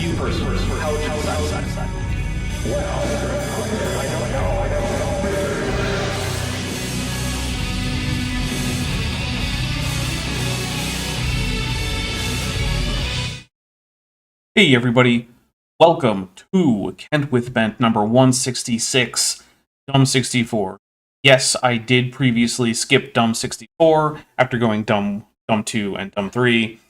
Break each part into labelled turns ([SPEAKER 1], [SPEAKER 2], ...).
[SPEAKER 1] You first. How would you decide? Hey everybody, welcome to Kent with Bent number 166, Dumb 64. Yes, I did previously skip Dumb 64 after going Dumb 2 and Dumb 3,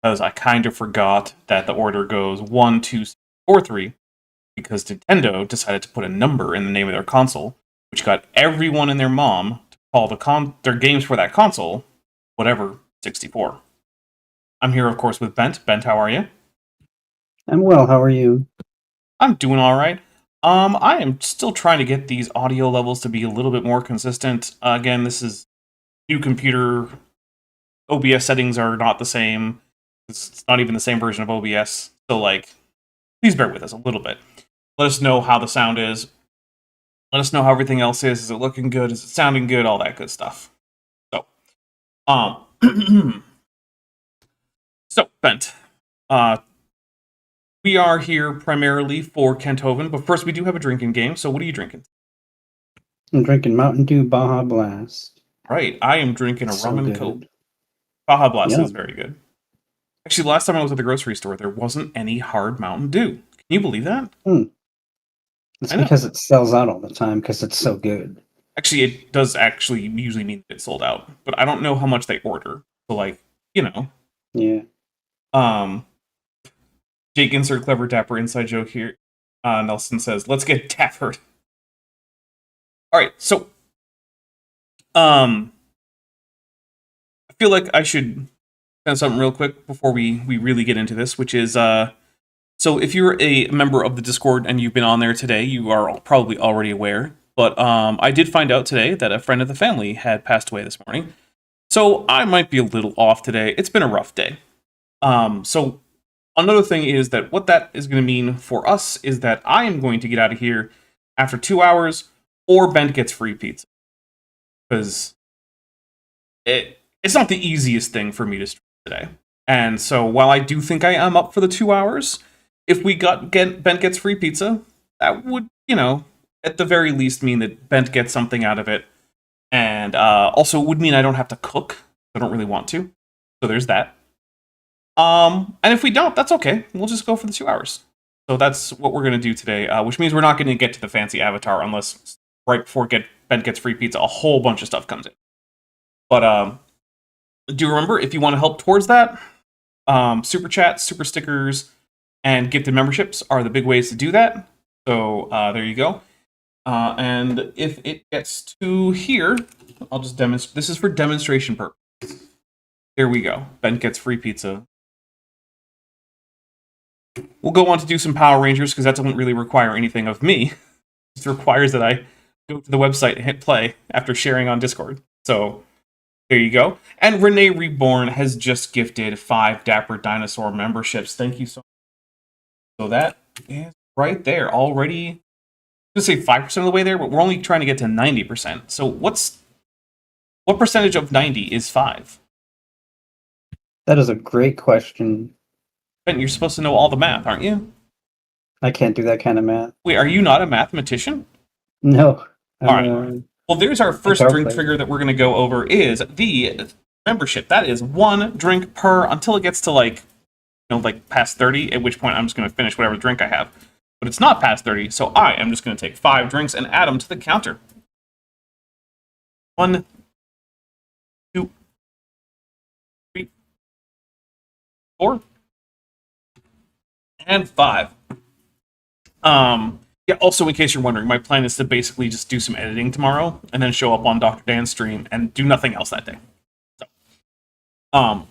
[SPEAKER 1] because I kind of forgot that the order goes 1, 2, 4, 3, because Nintendo decided to put a number in the name of their console, which got everyone and their mom to call their games for that console, whatever, 64. I'm here, of course, with Bent. Bent, how are you?
[SPEAKER 2] I'm well, how are you?
[SPEAKER 1] I'm doing alright. I am still trying to get these audio levels to be a little bit more consistent. Again, this is new computer. OBS settings are not the same. It's not even the same version of OBS. So, please bear with us a little bit. Let us know how the sound is. Let us know how everything else is. Is it looking good? Is it sounding good? All that good stuff. So, so, Bent. We are here primarily for Kenthoven, but first we do have a drinking game, so what are you drinking?
[SPEAKER 2] I'm drinking Mountain Dew Baja Blast.
[SPEAKER 1] Right, I am drinking a rum and
[SPEAKER 2] good.
[SPEAKER 1] coke. Baja Blast
[SPEAKER 2] Yum.
[SPEAKER 1] is very good. Actually, last time I was at the grocery store, there wasn't any hard Mountain Dew. Can you believe that?
[SPEAKER 2] It's because it sells out all the time, because it's so good.
[SPEAKER 1] Actually, it does actually usually mean that it's sold out, but I don't know how much they order. So,
[SPEAKER 2] Yeah.
[SPEAKER 1] Jake, insert clever dapper inside joke here. Nelson says, let's get dappered. Alright, so I feel like I should say something real quick before we really get into this, which is so if you're a member of the Discord and you've been on there today, you are probably already aware, but I did find out today that a friend of the family had passed away this morning. So I might be a little off today. It's been a rough day. So another thing is that what that is going to mean for us is that I am going to get out of here after 2 hours, or Bent gets free pizza. Because it's not the easiest thing for me to stream today. And so while I do think I am up for the 2 hours, if Bent gets free pizza, that would, at the very least mean that Bent gets something out of it. And also it would mean I don't have to cook. I don't really want to. So there's that. And if we don't, that's okay. We'll just go for the 2 hours. So that's what we're going to do today, which means we're not going to get to the fancy avatar unless right before Bent gets free pizza, a whole bunch of stuff comes in. But do remember, if you want to help towards that, super chats, super stickers, and gifted memberships are the big ways to do that. So there you go. And if it gets to here, I'll just demonstrate. This is for demonstration purposes. Here we go. Bent gets free pizza. We'll go on to do some Power Rangers, because that doesn't really require anything of me. It requires that I go to the website and hit play after sharing on Discord. So, there you go. And Renee Reborn has just gifted 5 Dapper Dinosaur memberships. Thank you so much. So that is right there. Already, I'm going to say 5% of the way there, but we're only trying to get to 90%. So what percentage of 90 is 5?
[SPEAKER 2] That is a great question.
[SPEAKER 1] Ben, you're supposed to know all the math, aren't you?
[SPEAKER 2] I can't do that kind of math.
[SPEAKER 1] Wait, are you not a mathematician?
[SPEAKER 2] No.
[SPEAKER 1] Alright. Well, there's our first drink trigger that we're going to go over is the membership. That is 1 drink per until it gets to past 30, at which point I'm just going to finish whatever drink I have. But it's not past 30, so I am just going to take 5 drinks and add them to the counter. 1, 2, 3, 4, and 5. Yeah, also, in case you're wondering, my plan is to basically just do some editing tomorrow and then show up on Dr. Dan's stream and do nothing else that day. So,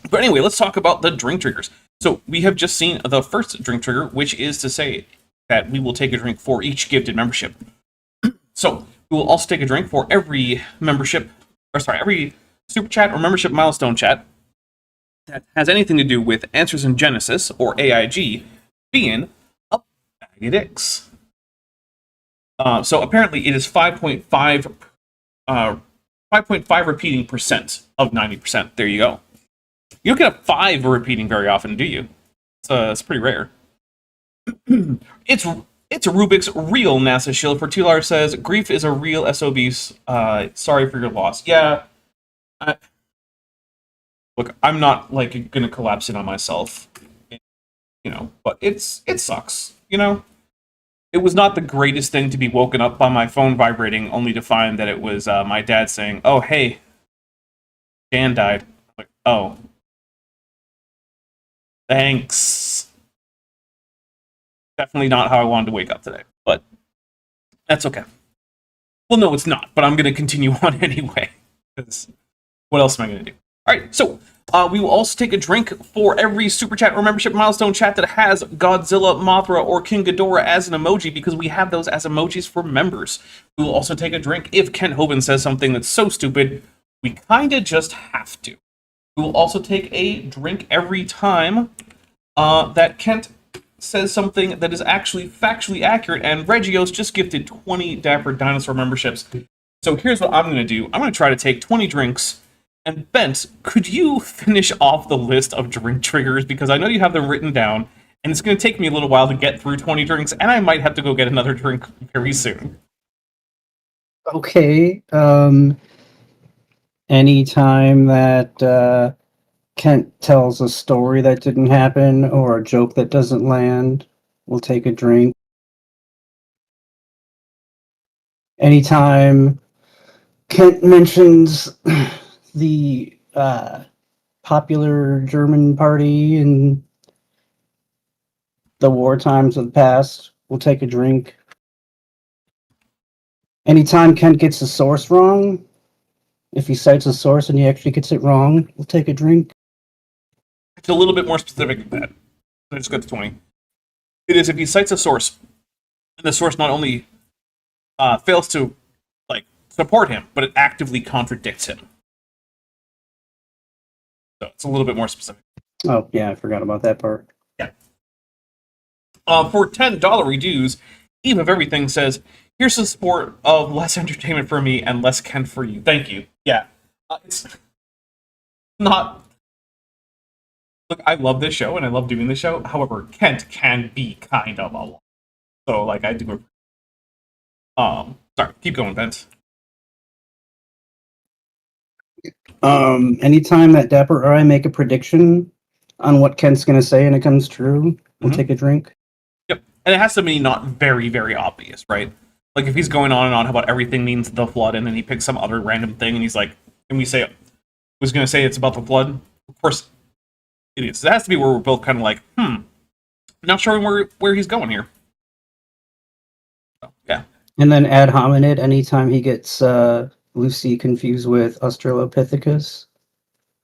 [SPEAKER 1] but anyway, let's talk about the drink triggers. So we have just seen the first drink trigger, which is to say that we will take a drink for each gifted membership. So we will also take a drink for every every super chat or membership milestone chat that has anything to do with Answers in Genesis, or AIG, being a bag of dicks. So apparently it is 5.5 repeating percent of 90%. There you go. You don't get a 5 repeating very often, do you? It's pretty rare. it's it's a Rubik's real NASA shield. For $2 says grief is a real SOB. Sorry for your loss. Yeah. Look, I'm not like gonna collapse in on myself, but it sucks. It was not the greatest thing to be woken up by my phone vibrating, only to find that it was my dad saying, "Oh, hey, Dan died." I'm like, oh, thanks. Definitely not how I wanted to wake up today, but that's okay. Well, no, it's not, but I'm going to continue on anyway, because what else am I going to do? All right, so we will also take a drink for every Super Chat or membership milestone chat that has Godzilla, Mothra, or King Ghidorah as an emoji, because we have those as emojis for members. We will also take a drink if Kent Hovind says something that's so stupid, we kind of just have to. We will also take a drink every time that Kent says something that is actually factually accurate, and Regios just gifted 20 Dapper Dinosaur memberships. So here's what I'm going to do. I'm going to try to take 20 drinks, and Bent, could you finish off the list of drink triggers, because I know you have them written down, and it's going to take me a little while to get through 20 drinks, and I might have to go get another drink very soon.
[SPEAKER 2] Okay, anytime that Kent tells a story that didn't happen or a joke that doesn't land, we'll take a drink. Anytime Kent mentions the popular German party in the war times of the past, we'll take a drink. Anytime Kent gets the source wrong, if he cites a source and he actually gets it wrong, we'll take a drink.
[SPEAKER 1] It's a little bit more specific than that. Let's go to 20. It is if he cites a source, and the source not only fails to support him, but it actively contradicts him. So it's a little bit more specific.
[SPEAKER 2] Oh, yeah, I forgot about that part.
[SPEAKER 1] Yeah. For $10 dues, Eve of Everything says, here's the support of less entertainment for me and less Kent for you. Thank you. Yeah. It's not... Look, I love this show, and I love doing this show. However, Kent can be kind of a lot. So, I do... Sorry, keep going, Bent.
[SPEAKER 2] Anytime that Dapper or I make a prediction on what Kent's going to say and it comes true, we'll take a drink.
[SPEAKER 1] Yep. And it has to be not very, very obvious, right? Like, if he's going on and on about everything means the flood, and then he picks some other random thing, and he's like, and we say, was going to say it's about the flood? Of course, it is. It has to be where we're both kind of like, not sure where he's going here. So, yeah.
[SPEAKER 2] And then ad hominid, anytime he gets Lucy confused with Australopithecus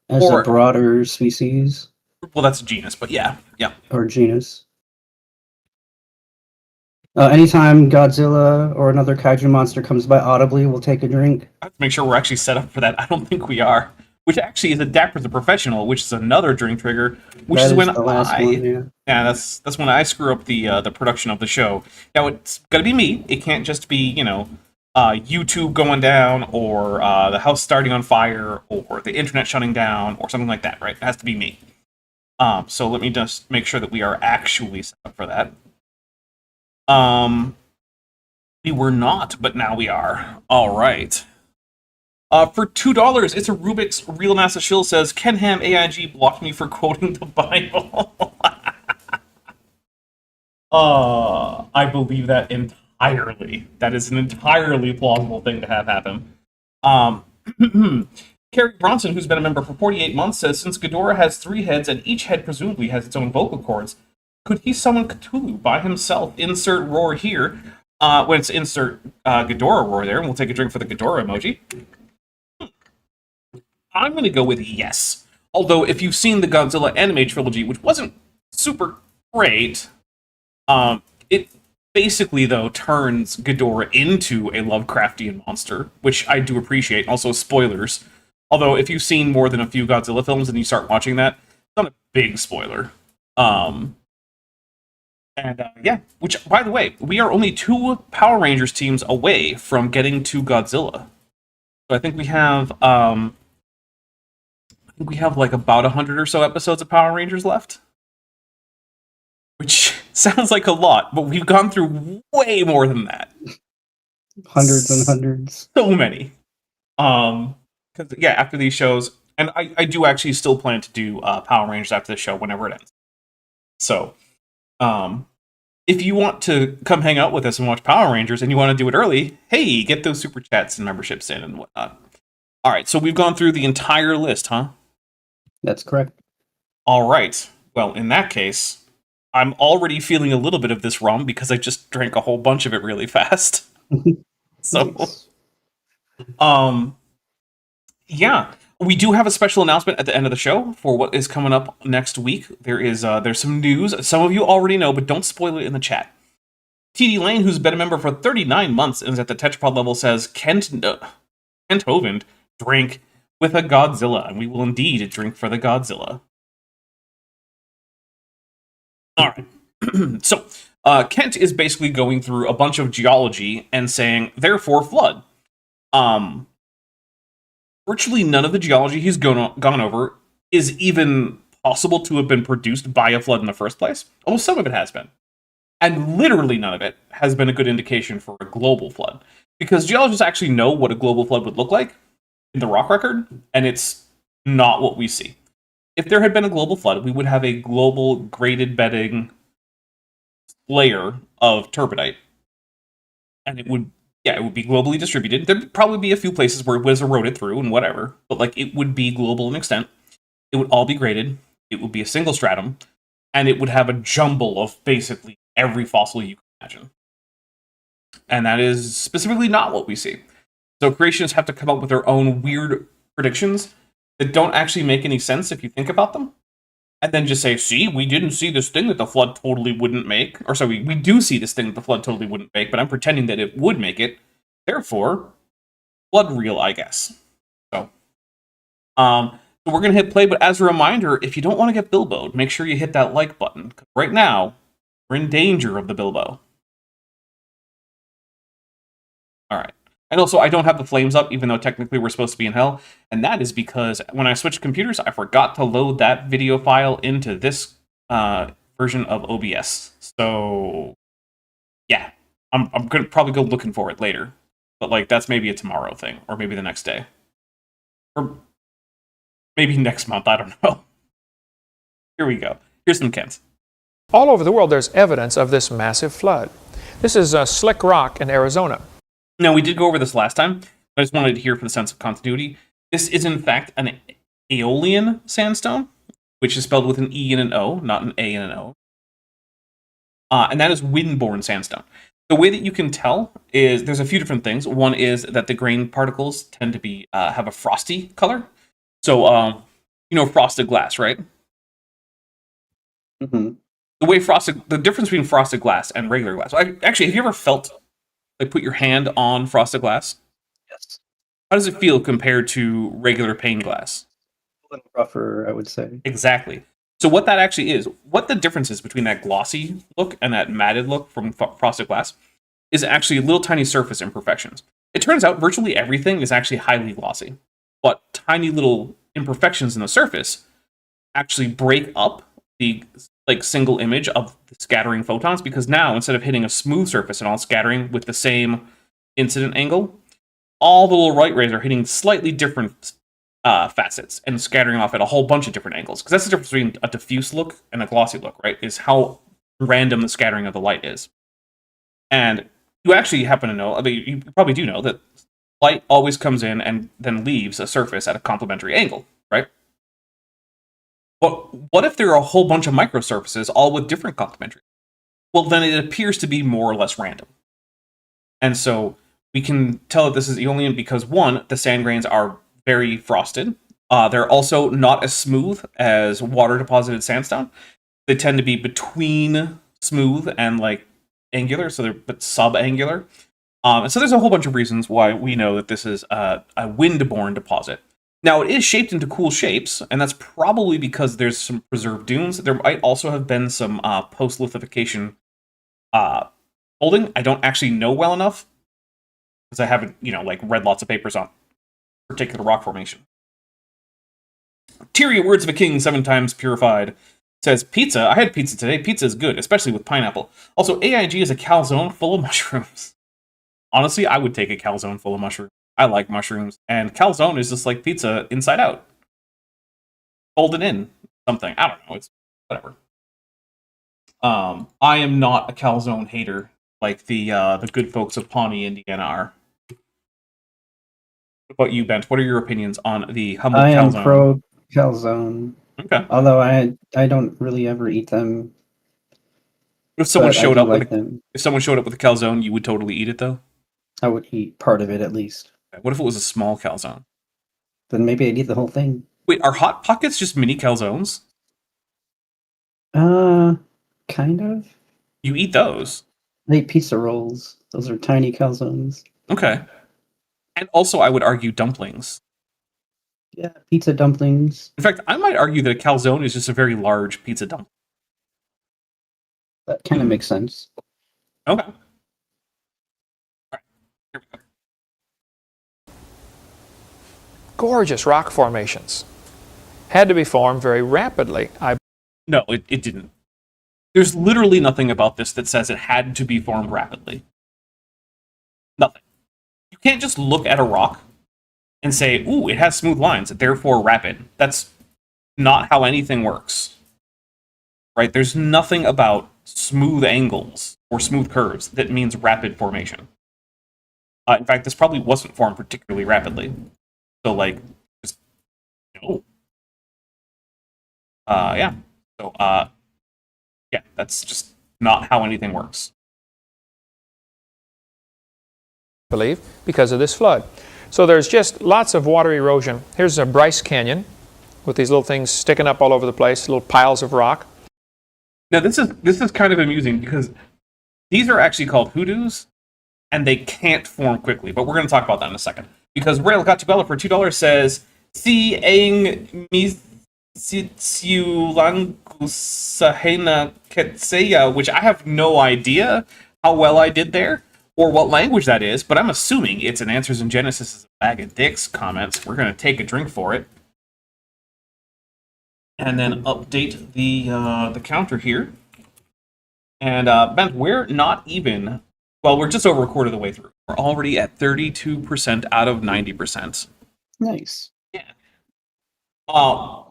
[SPEAKER 2] as a broader species.
[SPEAKER 1] Well, that's a genus, but yeah.
[SPEAKER 2] Or genus. Anytime Godzilla or another kaiju monster comes by audibly, we'll take a drink.
[SPEAKER 1] I have to make sure we're actually set up for that. I don't think we are. Which actually is a Dapper the Professional, which is another drring trigger. Which is when
[SPEAKER 2] the last one,
[SPEAKER 1] yeah, that's when I screw up the production of the show. Now it's gotta be me. It can't just be YouTube going down or the house starting on fire or the internet shutting down or something like that. Right? It has to be me. So let me just make sure that we are actually set up for that. We were not, but now we are. All right. For $2, it's a Rubik's Real NASA Shield says, Ken Ham AIG blocked me for quoting the Bible. I believe that entirely. That is an entirely plausible thing to have happen. Carrie Bronson, who's been a member for 48 months, says, since Ghidorah has 3 heads and each head presumably has its own vocal cords, could he summon Cthulhu by himself? Insert roar here. When it's insert Ghidorah roar there, and we'll take a drink for the Ghidorah emoji. I'm going to go with yes. Although, if you've seen the Godzilla anime trilogy, which wasn't super great, it basically, though, turns Ghidorah into a Lovecraftian monster, which I do appreciate. Also, spoilers. Although, if you've seen more than a few Godzilla films and you start watching that, it's not a big spoiler. Yeah, which, by the way, we are only 2 Power Rangers teams away from getting to Godzilla. So I think we have, like about 100 or so episodes of Power Rangers left. sounds like a lot, but we've gone through way more than that.
[SPEAKER 2] Hundreds and hundreds.
[SPEAKER 1] So many. Because yeah, after these shows, and I do actually still plan to do Power Rangers after this show whenever it ends. So, if you want to come hang out with us and watch Power Rangers and you want to do it early, hey, get those super chats and memberships in and whatnot. All right, so we've gone through the entire list, huh?
[SPEAKER 2] That's correct.
[SPEAKER 1] All right. Well, in that case, I'm already feeling a little bit of this rum because I just drank a whole bunch of it really fast. So,
[SPEAKER 2] Nice.
[SPEAKER 1] yeah, we do have a special announcement at the end of the show for what is coming up next week. There's some news. Some of you already know, but don't spoil it in the chat. TD Lane, who's been a member for 39 months and is at the Tetrapod level, says Kent Hovind drink with a Godzilla, and we will indeed drink for the Godzilla. All right. So, Kent is basically going through a bunch of geology and saying, therefore, flood. Virtually none of the geology he's gone over is even possible to have been produced by a flood in the first place. Although some of it has been. And literally none of it has been a good indication for a global flood. Because geologists actually know what a global flood would look like in the rock record, and it's not what we see. If there had been a global flood, we would have a global graded bedding layer of turbidite. And it would be globally distributed. There'd probably be a few places where it was eroded through and whatever, but like it would be global in extent. It would all be graded. It would be a single stratum, and it would have a jumble of basically every fossil you can imagine. And that is specifically not what we see. So creationists have to come up with their own weird predictions that don't actually make any sense if you think about them. And then just say, see, we didn't see this thing that the flood totally wouldn't make. Or sorry, we do see this thing that the flood totally wouldn't make, but I'm pretending that it would make it. Therefore, flood real, I guess. So we're going to hit play, but as a reminder, if you don't want to get Bilbo'd, make sure you hit that like button. Right now, we're in danger of the Bilbo. All right. And also, I don't have the flames up, even though technically we're supposed to be in hell. And that is because when I switched computers, I forgot to load that video file into this version of OBS. So, yeah. I'm going to probably go looking for it later. But, like, that's maybe a tomorrow thing. Or maybe the next day. Or maybe next month. I don't know. Here we go. Here's some Kents.
[SPEAKER 3] All over the world, there's evidence of this massive flood. This is Slick Rock in Arizona.
[SPEAKER 1] Now, we did go over this last time, but I just wanted to hear for the sense of continuity. This is, in fact, an Aeolian sandstone, which is spelled with an E and an O, not an A and an O. And that is wind-borne sandstone. The way that you can tell is there's a few different things. One is that the grain particles tend to be have a frosty color. So, frosted glass, right?
[SPEAKER 2] Mm-hmm.
[SPEAKER 1] The difference between frosted glass and regular glass. Actually, have you ever felt, like, put your hand on frosted glass?
[SPEAKER 2] Yes.
[SPEAKER 1] How does it feel compared to regular pane glass?
[SPEAKER 2] A little rougher, I would say.
[SPEAKER 1] Exactly. So what that actually is, what the difference is between that glossy look and that matted look from frosted glass is actually little tiny surface imperfections. It turns out virtually everything is actually highly glossy, but tiny little imperfections in the surface actually break up the single image of the scattering photons, because now instead of hitting a smooth surface and all scattering with the same incident angle, all the little light rays are hitting slightly different facets and scattering off at a whole bunch of different angles. Because that's the difference between a diffuse look and a glossy look, right? Is how random the scattering of the light is. And you actually happen to know, I mean, you probably do know that light always comes in and then leaves a surface at a complementary angle, right? But what if there are a whole bunch of microsurfaces all with different complementary? Well, then it appears to be more or less random. And so we can tell that this is Aeolian because, one, the sand grains are very frosted. They're also not as smooth as water-deposited sandstone. They tend to be between smooth and, like, angular, so they're but subangular. And so there's a whole bunch of reasons why we know that this is a wind-borne deposit. Now, it is shaped into cool shapes, and that's probably because there's some preserved dunes. There might also have been some post-lithification holding. I don't actually know well enough, because I haven't, read lots of papers on particular rock formation. Tyria, words of a king, 7 times purified. Says pizza. I had pizza today. Pizza is good, especially with pineapple. Also, AIG is a calzone full of mushrooms. Honestly, I would take a calzone full of mushrooms. I like mushrooms, and calzone is just like pizza inside out. Folded in something. I don't know. It's whatever. I am not a calzone hater like the good folks of Pawnee, Indiana are. What about you, Bent? What are your opinions on the humble
[SPEAKER 2] I am
[SPEAKER 1] calzone?
[SPEAKER 2] pro calzone.
[SPEAKER 1] Okay.
[SPEAKER 2] Although I don't really ever eat them.
[SPEAKER 1] If someone
[SPEAKER 2] But I
[SPEAKER 1] showed
[SPEAKER 2] do
[SPEAKER 1] up
[SPEAKER 2] like
[SPEAKER 1] with
[SPEAKER 2] them.
[SPEAKER 1] if someone showed up with a calzone, you would totally eat it though.
[SPEAKER 2] I would eat part of it at least.
[SPEAKER 1] What if it was a small calzone?
[SPEAKER 2] Then maybe I'd eat the whole thing.
[SPEAKER 1] Wait, are Hot Pockets just mini calzones?
[SPEAKER 2] Kind of.
[SPEAKER 1] You eat those?
[SPEAKER 2] I eat pizza rolls. Those are tiny calzones.
[SPEAKER 1] Okay. And also, I would argue dumplings.
[SPEAKER 2] Yeah, pizza dumplings.
[SPEAKER 1] In fact, I might argue that a calzone is just a very large pizza dumpling.
[SPEAKER 2] That kind of makes sense.
[SPEAKER 1] Okay. All right. Here we go.
[SPEAKER 3] Gorgeous rock formations. Had to be formed very rapidly.
[SPEAKER 1] No, it didn't. There's literally nothing about this that says it had to be formed rapidly. Nothing. You can't just look at a rock and say, ooh, it has smooth lines, therefore rapid. That's not how anything works. Right? There's nothing about smooth angles or smooth curves that means rapid formation. In fact, this probably wasn't formed particularly rapidly. So, like, just, yeah. So, yeah, that's just not how anything works.
[SPEAKER 3] believe, because of this flood. So there's just lots of water erosion. Here's a Bryce Canyon with these little things sticking up all over the place, little piles of rock.
[SPEAKER 1] Now, this is kind of amusing because these are actually called hoodoos, and they can't form quickly. But we're going to talk about that in a second. Because Rail Got Bella for $2 says, "Si ang misiulangusahena ketseya," which I have no idea how well I did there, or what language that is, but I'm assuming it's an Answers in Genesis is a bag of dicks comments. We're going to take a drink for it. And then update the counter here. And Ben, we're not even, well, we're just over a quarter of the way through. We're already at 32% out of 90%.
[SPEAKER 2] Nice.
[SPEAKER 1] Yeah.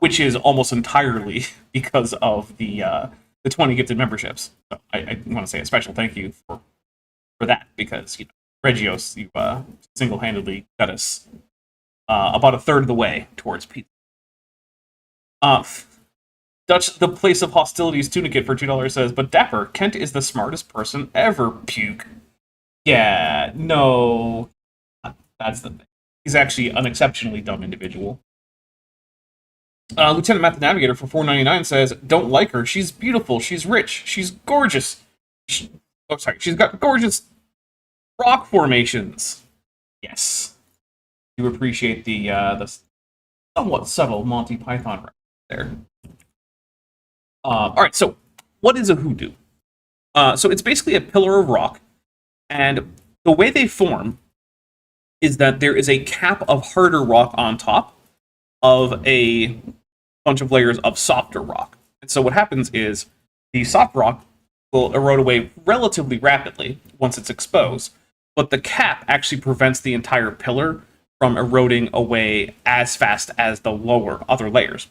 [SPEAKER 1] Which is almost entirely because of the 20 gifted memberships. So I want to say a special thank you for that, because, you know, Regios, you single-handedly got us about a third of the way towards pizza. Dutch, the place of hostilities tunicate for $2 says, "But Dapper, Kent is the smartest person ever, puke." Yeah, no. That's the thing. He's actually an exceptionally dumb individual. Lieutenant Matt the Navigator for $4.99 says, "Don't like her. She's beautiful. She's rich. She's gorgeous. She's got gorgeous rock formations." Yes. You appreciate the somewhat subtle Monty Python reference there. All right, so what is a hoodoo? So it's basically a pillar of rock, and the way they form is that there is a cap of harder rock on top of a bunch of layers of softer rock. And so what happens is the soft rock will erode away relatively rapidly once it's exposed, but the cap actually prevents the entire pillar from eroding away as fast as the other layers.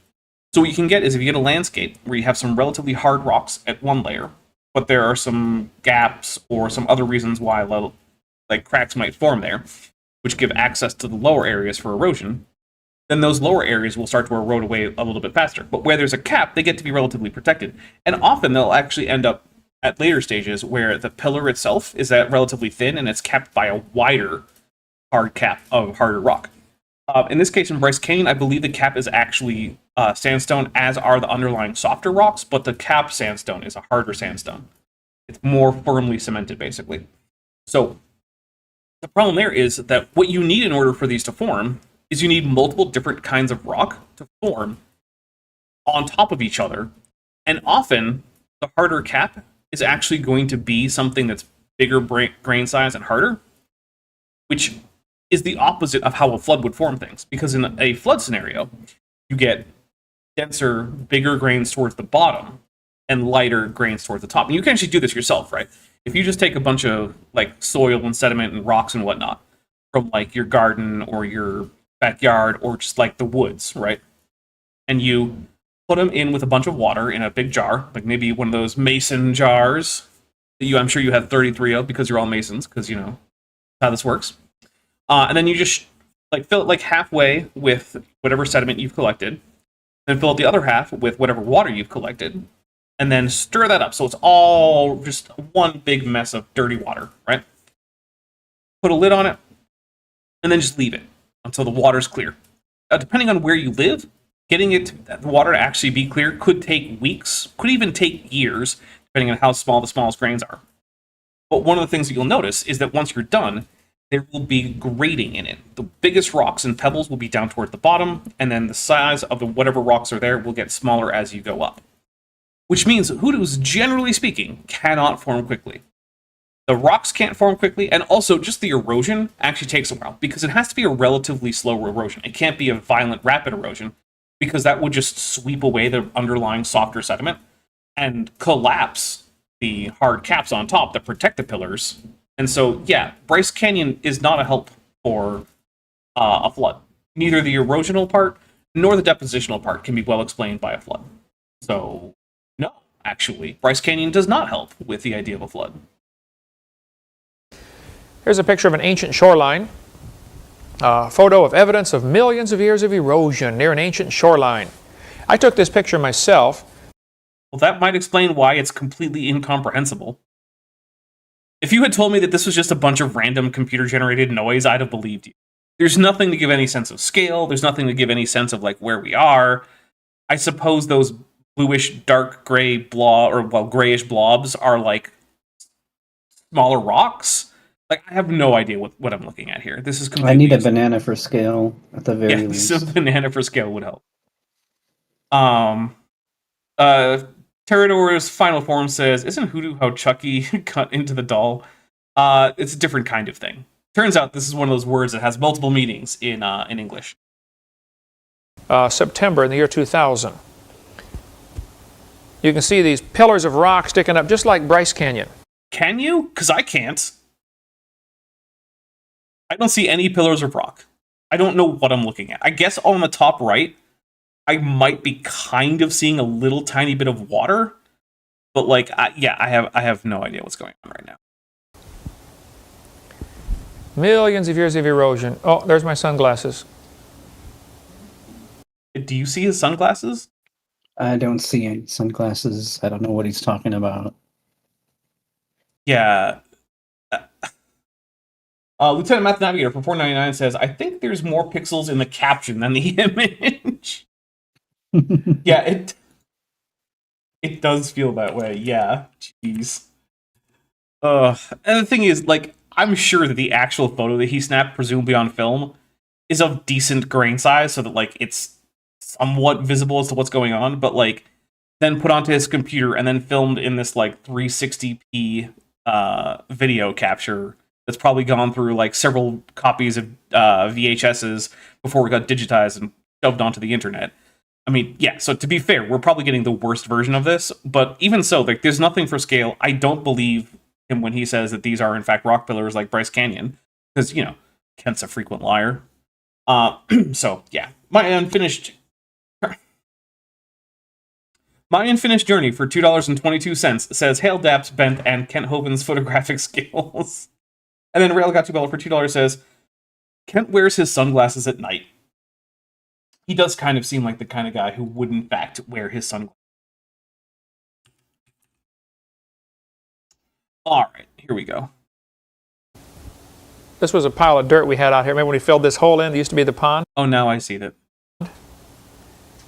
[SPEAKER 1] So what you can get is, if you get a landscape where you have some relatively hard rocks at one layer, but there are some gaps or some other reasons why like cracks might form there, which give access to the lower areas for erosion, then those lower areas will start to erode away a little bit faster. But where there's a cap, they get to be relatively protected. And often they'll actually end up at later stages where the pillar itself is relatively thin and it's capped by a wider hard cap of harder rock. In this case, in Bryce Canyon, I believe the cap is actually sandstone, as are the underlying softer rocks, but the cap sandstone is a harder sandstone. It's more firmly cemented, basically. So the problem there is that what you need in order for these to form is you need multiple different kinds of rock to form on top of each other. And often, the harder cap is actually going to be something that's bigger grain size and harder, which is the opposite of how a flood would form things. Because in a flood scenario, you get denser, bigger grains towards the bottom and lighter grains towards the top. And you can actually do this yourself, right? If you just take a bunch of like soil and sediment and rocks and whatnot from like your garden or your backyard or just like the woods, right? And you put them in with a bunch of water in a big jar, like maybe one of those mason jars that I'm sure you have 33 of because you're all masons, because you know how this works. And then you just like fill it like halfway with whatever sediment you've collected, then fill it the other half with whatever water you've collected, and then stir that up so it's all just one big mess of dirty water, right? Put a lid on it, and then just leave it until the water's clear. Depending on where you live, getting the water to actually be clear could take weeks, could even take years, depending on how small the smallest grains are. But one of the things that you'll notice is that once you're done, there will be grading in it. The biggest rocks and pebbles will be down toward the bottom, and then the size of the whatever rocks are there will get smaller as you go up. Which means hoodoos, generally speaking, cannot form quickly. The rocks can't form quickly, and also just the erosion actually takes a while, because it has to be a relatively slow erosion. It can't be a violent, rapid erosion, because that would just sweep away the underlying softer sediment and collapse the hard caps on top that protect the pillars. And so, yeah, Bryce Canyon is not a help for a flood. Neither the erosional part nor the depositional part can be well explained by a flood. So, no, actually, Bryce Canyon does not help with the idea of a flood.
[SPEAKER 3] Here's a picture of an ancient shoreline. A photo of evidence of millions of years of erosion near an ancient shoreline. I took this picture myself.
[SPEAKER 1] Well, that might explain why it's completely incomprehensible. If you had told me that this was just a bunch of random computer-generated noise, I'd have believed you. There's nothing to give any sense of scale. There's nothing to give any sense of like where we are. I suppose those bluish, dark gray grayish blobs are like smaller rocks. Like, I have no idea what I'm looking at here. This is completely
[SPEAKER 2] I need a banana for scale at the very least.
[SPEAKER 1] A banana for scale would help. Terrador's final form says, "Isn't hoodoo how Chucky cut into the doll?" It's a different kind of thing. Turns out this is one of those words that has multiple meanings in English.
[SPEAKER 3] September in the year 2000. You can see these pillars of rock sticking up just like Bryce Canyon.
[SPEAKER 1] Can you? Because I can't. I don't see any pillars of rock. I don't know what I'm looking at. I guess on the top right, I might be kind of seeing a little tiny bit of water, but like, I have no idea what's going on right now.
[SPEAKER 3] Millions of years of erosion. Oh, there's my sunglasses.
[SPEAKER 1] Do you see his sunglasses?
[SPEAKER 2] I don't see any sunglasses. I don't know what he's talking about.
[SPEAKER 1] Yeah. Lieutenant Math Navigator for $4.99 says, "I think there's more pixels in the caption than the image." Yeah, it does feel that way. Yeah, jeez. And the thing is, like, I'm sure that the actual photo that he snapped, presumably on film, is of decent grain size, so that like it's somewhat visible as to what's going on. But like, then put onto his computer and then filmed in this like 360p video capture that's probably gone through like several copies of VHSs before it got digitized and shoved onto the internet. I mean, yeah, so to be fair, we're probably getting the worst version of this, but even so, like, there's nothing for scale. I don't believe him when he says that these are, in fact, rock pillars like Bryce Canyon, because, you know, Kent's a frequent liar. So, yeah, my unfinished journey for $2.22 says, "Hail Daps, Bent, and Kent Hoven's photographic skills." And then Rail Got $2 for $2 says, "Kent wears his sunglasses at night." He does kind of seem like the kind of guy who would, in fact, wear his sunglasses. All right, here we go.
[SPEAKER 3] This was a pile of dirt we had out here. Remember when we filled this hole in? There used to be the pond.
[SPEAKER 1] Oh, now I see that.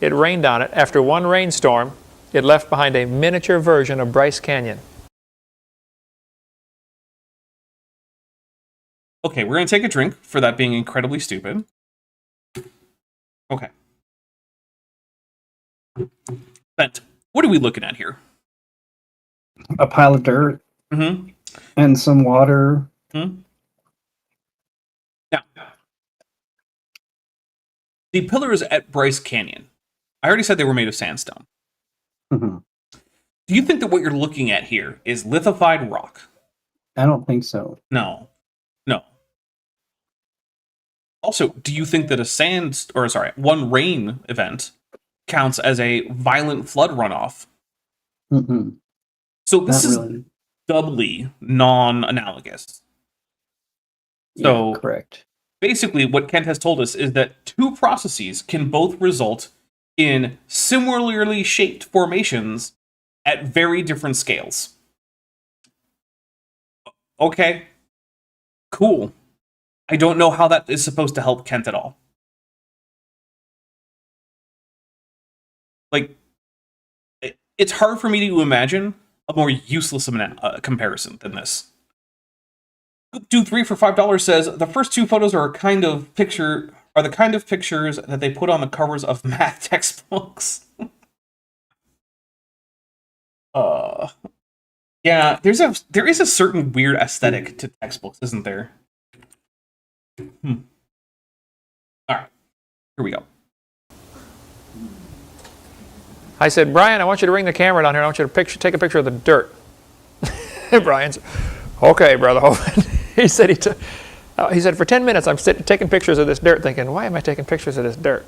[SPEAKER 3] It rained on it. After one rainstorm, it left behind a miniature version of Bryce Canyon.
[SPEAKER 1] Okay, we're going to take a drink for that being incredibly stupid. Okay. Bent, what are we looking at here?
[SPEAKER 2] A pile of dirt
[SPEAKER 1] Mm-hmm.
[SPEAKER 2] and some water.
[SPEAKER 1] Hmm? Now, the pillars at Bryce Canyon, I already said they were made of sandstone.
[SPEAKER 2] Mhm.
[SPEAKER 1] Do you think that what you're looking at here is lithified rock?
[SPEAKER 2] I don't think so.
[SPEAKER 1] No. No. Also, do you think that one rain event counts as a violent flood runoff?
[SPEAKER 2] Mm-mm.
[SPEAKER 1] So this
[SPEAKER 2] Not
[SPEAKER 1] is
[SPEAKER 2] really.
[SPEAKER 1] doubly non-analogous. So
[SPEAKER 2] Yeah, correct.
[SPEAKER 1] basically what Kent has told us is that two processes can both result in similarly shaped formations at very different scales. Okay, cool. I don't know how that is supposed to help Kent at all. Like, it's hard for me to imagine a more useless comparison than this. Do 3 for $5 says the first two photos are the kind of pictures that they put on the covers of math textbooks. Yeah, there is a certain weird aesthetic to textbooks, isn't there? All right, here we go.
[SPEAKER 3] I said, Brian, I want you to bring the camera down here. I want you to take a picture of the dirt. Brian said, okay, brother. He said, for 10 minutes I'm taking pictures of this dirt thinking, why am I taking pictures of this dirt?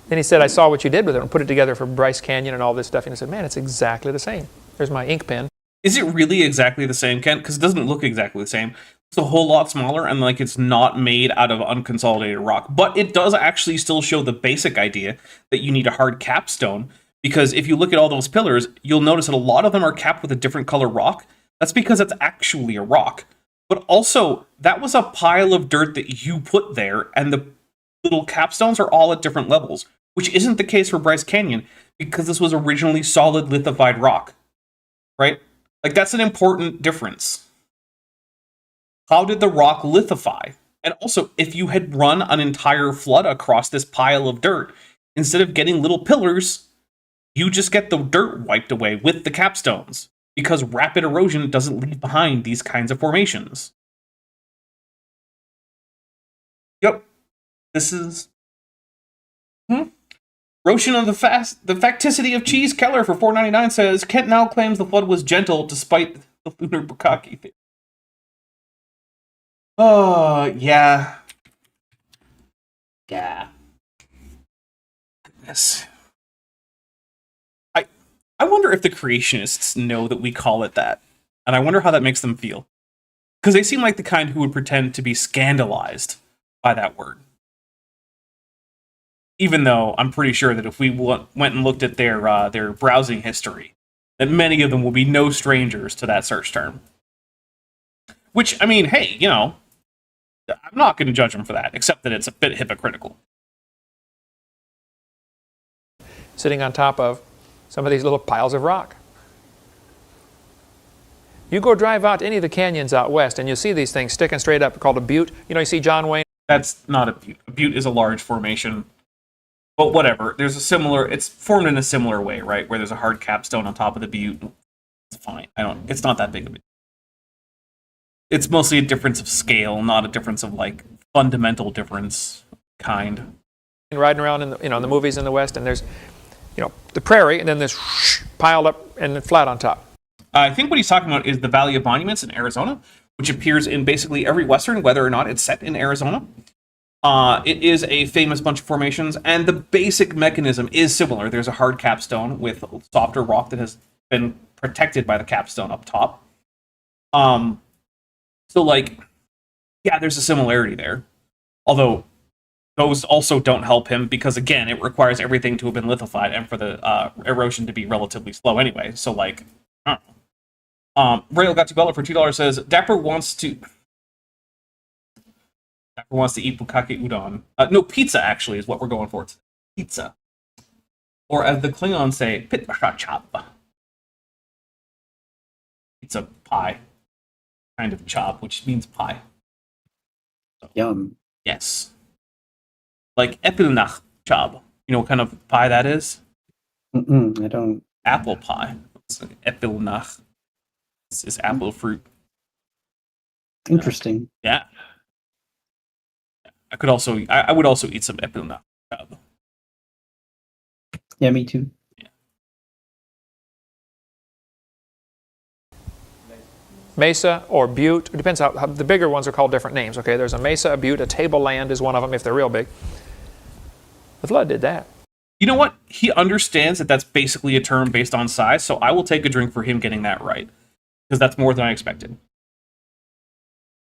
[SPEAKER 3] Then he said, I saw what you did with it and put it together for Bryce Canyon and all this stuff. And he said, man, it's exactly the same. There's my ink pen.
[SPEAKER 1] Is it really exactly the same, Kent? Because it doesn't look exactly the same. It's a whole lot smaller, and like it's not made out of unconsolidated rock. But it does actually still show the basic idea that you need a hard capstone. Because if you look at all those pillars, you'll notice that a lot of them are capped with a different color rock. That's because it's actually a rock. But also, that was a pile of dirt that you put there, and the little capstones are all at different levels, which isn't the case for Bryce Canyon, because this was originally solid lithified rock. Right? Like, that's an important difference. How did the rock lithify? And also, if you had run an entire flood across this pile of dirt, instead of getting little pillars, you just get the dirt wiped away with the capstones, because rapid erosion doesn't leave behind these kinds of formations. Yep. This is... Roshan of the Facticity of Cheese Keller for $4.99 says, Kent now claims the flood was gentle despite the lunar bukkake theory. Oh, yeah. Yeah. Goodness. I wonder if the creationists know that we call it that. And I wonder how that makes them feel. Because they seem like the kind who would pretend to be scandalized by that word. Even though I'm pretty sure that if we went and looked at their browsing history, that many of them will be no strangers to that search term. Which, I mean, hey, you know, I'm not going to judge them for that, except that it's a bit hypocritical.
[SPEAKER 3] Sitting on top of some of these little piles of rock. You go drive out to any of the canyons out west and you see these things sticking straight up called a butte. You know, you see John Wayne.
[SPEAKER 1] That's not a butte. A butte is a large formation. But whatever. It's formed in a similar way, right? Where there's a hard capstone on top of the butte. It's fine. It's not that big of a... It's mostly a difference of scale, not a difference of, like, fundamental difference kind.
[SPEAKER 3] Riding around in the movies in the West, and there's, the prairie, and then this piled up and then flat on top.
[SPEAKER 1] I think what he's talking about is the Valley of Monuments in Arizona, which appears in basically every Western, whether or not it's set in Arizona. It is a famous bunch of formations, and the basic mechanism is similar. There's a hard capstone with softer rock that has been protected by the capstone up top. So, like, yeah, there's a similarity there. Although, those also don't help him, because, again, it requires everything to have been lithified, and for the erosion to be relatively slow anyway. So, like, I don't know. Rail got $2 for $2 says, Dapper wants to eat bukkake udon. No, pizza, actually, is what we're going for. It's pizza. Or as the Klingons say, pitbashachab. Pizza pie. Kind of chop, which means pie. So,
[SPEAKER 2] Yum.
[SPEAKER 1] yes. Like epilnach chab. You know what kind of pie that is?
[SPEAKER 2] I don't.
[SPEAKER 1] Apple pie. It's like epilnach. This is apple fruit.
[SPEAKER 2] Interesting.
[SPEAKER 1] Yeah. I would also eat some epilnach chab.
[SPEAKER 2] Yeah, me too.
[SPEAKER 3] Mesa or butte. It depends how the bigger ones are called different names. Okay, there's a mesa, a butte, a tableland is one of them if they're real big. The flood did that.
[SPEAKER 1] You know what? He understands that that's basically a term based on size, so I will take a drink for him getting that right, because that's more than I expected.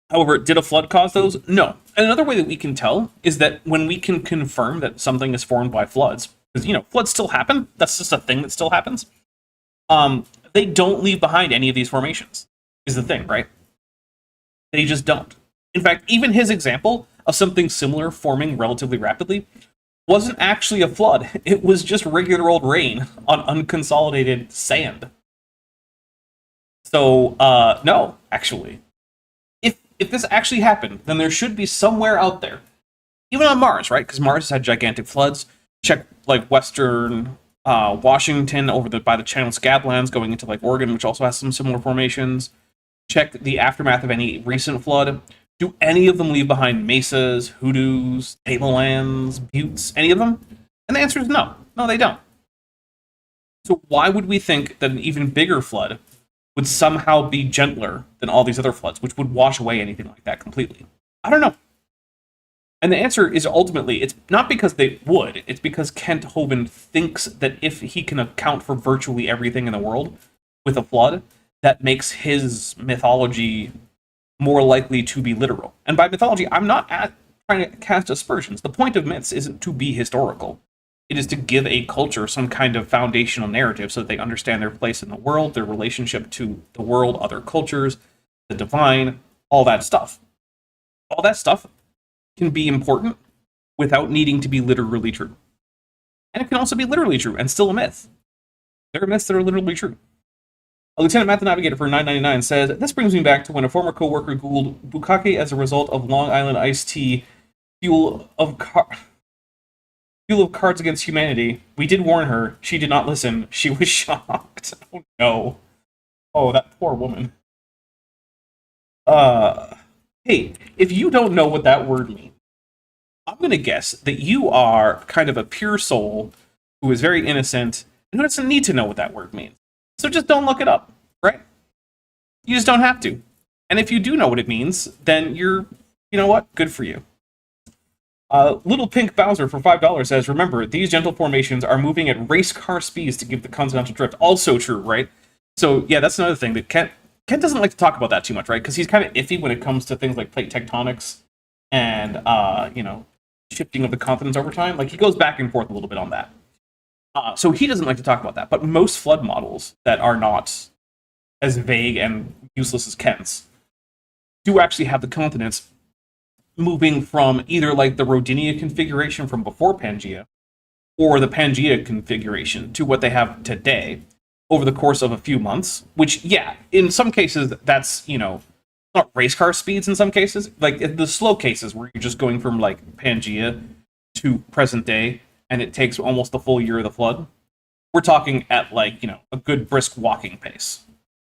[SPEAKER 1] However, did a flood cause those? No. And another way that we can tell is that when we can confirm that something is formed by floods, because, you know, floods still happen, that's just a thing that still happens, they don't leave behind any of these formations, is the thing, right? They just don't. In fact, even his example of something similar forming relatively rapidly wasn't actually a flood. It was just regular old rain on unconsolidated sand. So, no, actually. If this actually happened, then there should be somewhere out there, even on Mars, right? Because Mars has had gigantic floods. Check, like, western Washington by the Channel Scablands going into, like, Oregon, which also has some similar formations. Check the aftermath of any recent flood. Do any of them leave behind mesas, hoodoos, tablelands, buttes, any of them? And the answer is no. No, they don't. So why would we think that an even bigger flood would somehow be gentler than all these other floods, which would wash away anything like that completely? I don't know. And the answer is ultimately, it's not because they would, it's because Kent Hovind thinks that if he can account for virtually everything in the world with a flood, that makes his mythology more likely to be literal. And by mythology, I'm not trying to cast aspersions. The point of myths isn't to be historical. It is to give a culture some kind of foundational narrative so that they understand their place in the world, their relationship to the world, other cultures, the divine, all that stuff. All that stuff can be important without needing to be literally true. And it can also be literally true and still a myth. There are myths that are literally true. Lieutenant Matt the Navigator for $9.99 says, this brings me back to when a former co-worker Googled bukkake as a result of Long Island iced tea, fuel of Cards Against Humanity. We did warn her. She did not listen. She was shocked. Oh no. Oh, that poor woman. Hey, if you don't know what that word means, I'm going to guess that you are kind of a pure soul who is very innocent and who doesn't need to know what that word means. So just don't look it up, right? You just don't have to. And if you do know what it means, then you know what? Good for you. Little Pink Bowser for $5 says, remember, these gentle formations are moving at race car speeds to give the continental drift. Also true, right? So, yeah, that's another thing that Kent doesn't like to talk about that too much, right? Because he's kind of iffy when it comes to things like plate tectonics and, shifting of the continents over time. Like, he goes back and forth a little bit on that. So he doesn't like to talk about that. But most flood models that are not as vague and useless as Kent's do actually have the continents moving from either like the Rodinia configuration from before Pangea or the Pangea configuration to what they have today over the course of a few months, which, yeah, in some cases, that's, not race car speeds in some cases. Like, in the slow cases where you're just going from, like, Pangea to present day, and it takes almost the full year of the flood, we're talking at, like, a good brisk walking pace.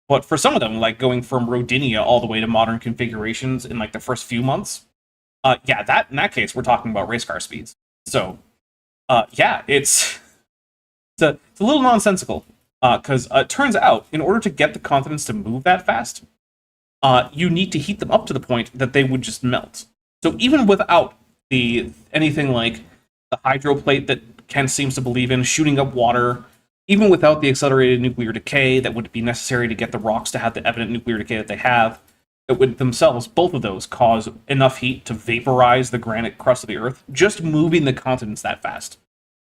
[SPEAKER 1] But for some of them, like, going from Rodinia all the way to modern configurations in, like, the first few months, in that case, we're talking about race car speeds. So, it's a little nonsensical. Because it turns out, in order to get the continents to move that fast, you need to heat them up to the point that they would just melt. So even without anything like the hydroplate that Kent seems to believe in, shooting up water, even without the accelerated nuclear decay that would be necessary to get the rocks to have the evident nuclear decay that they have, it would themselves, both of those, cause enough heat to vaporize the granite crust of the Earth. Just moving the continents that fast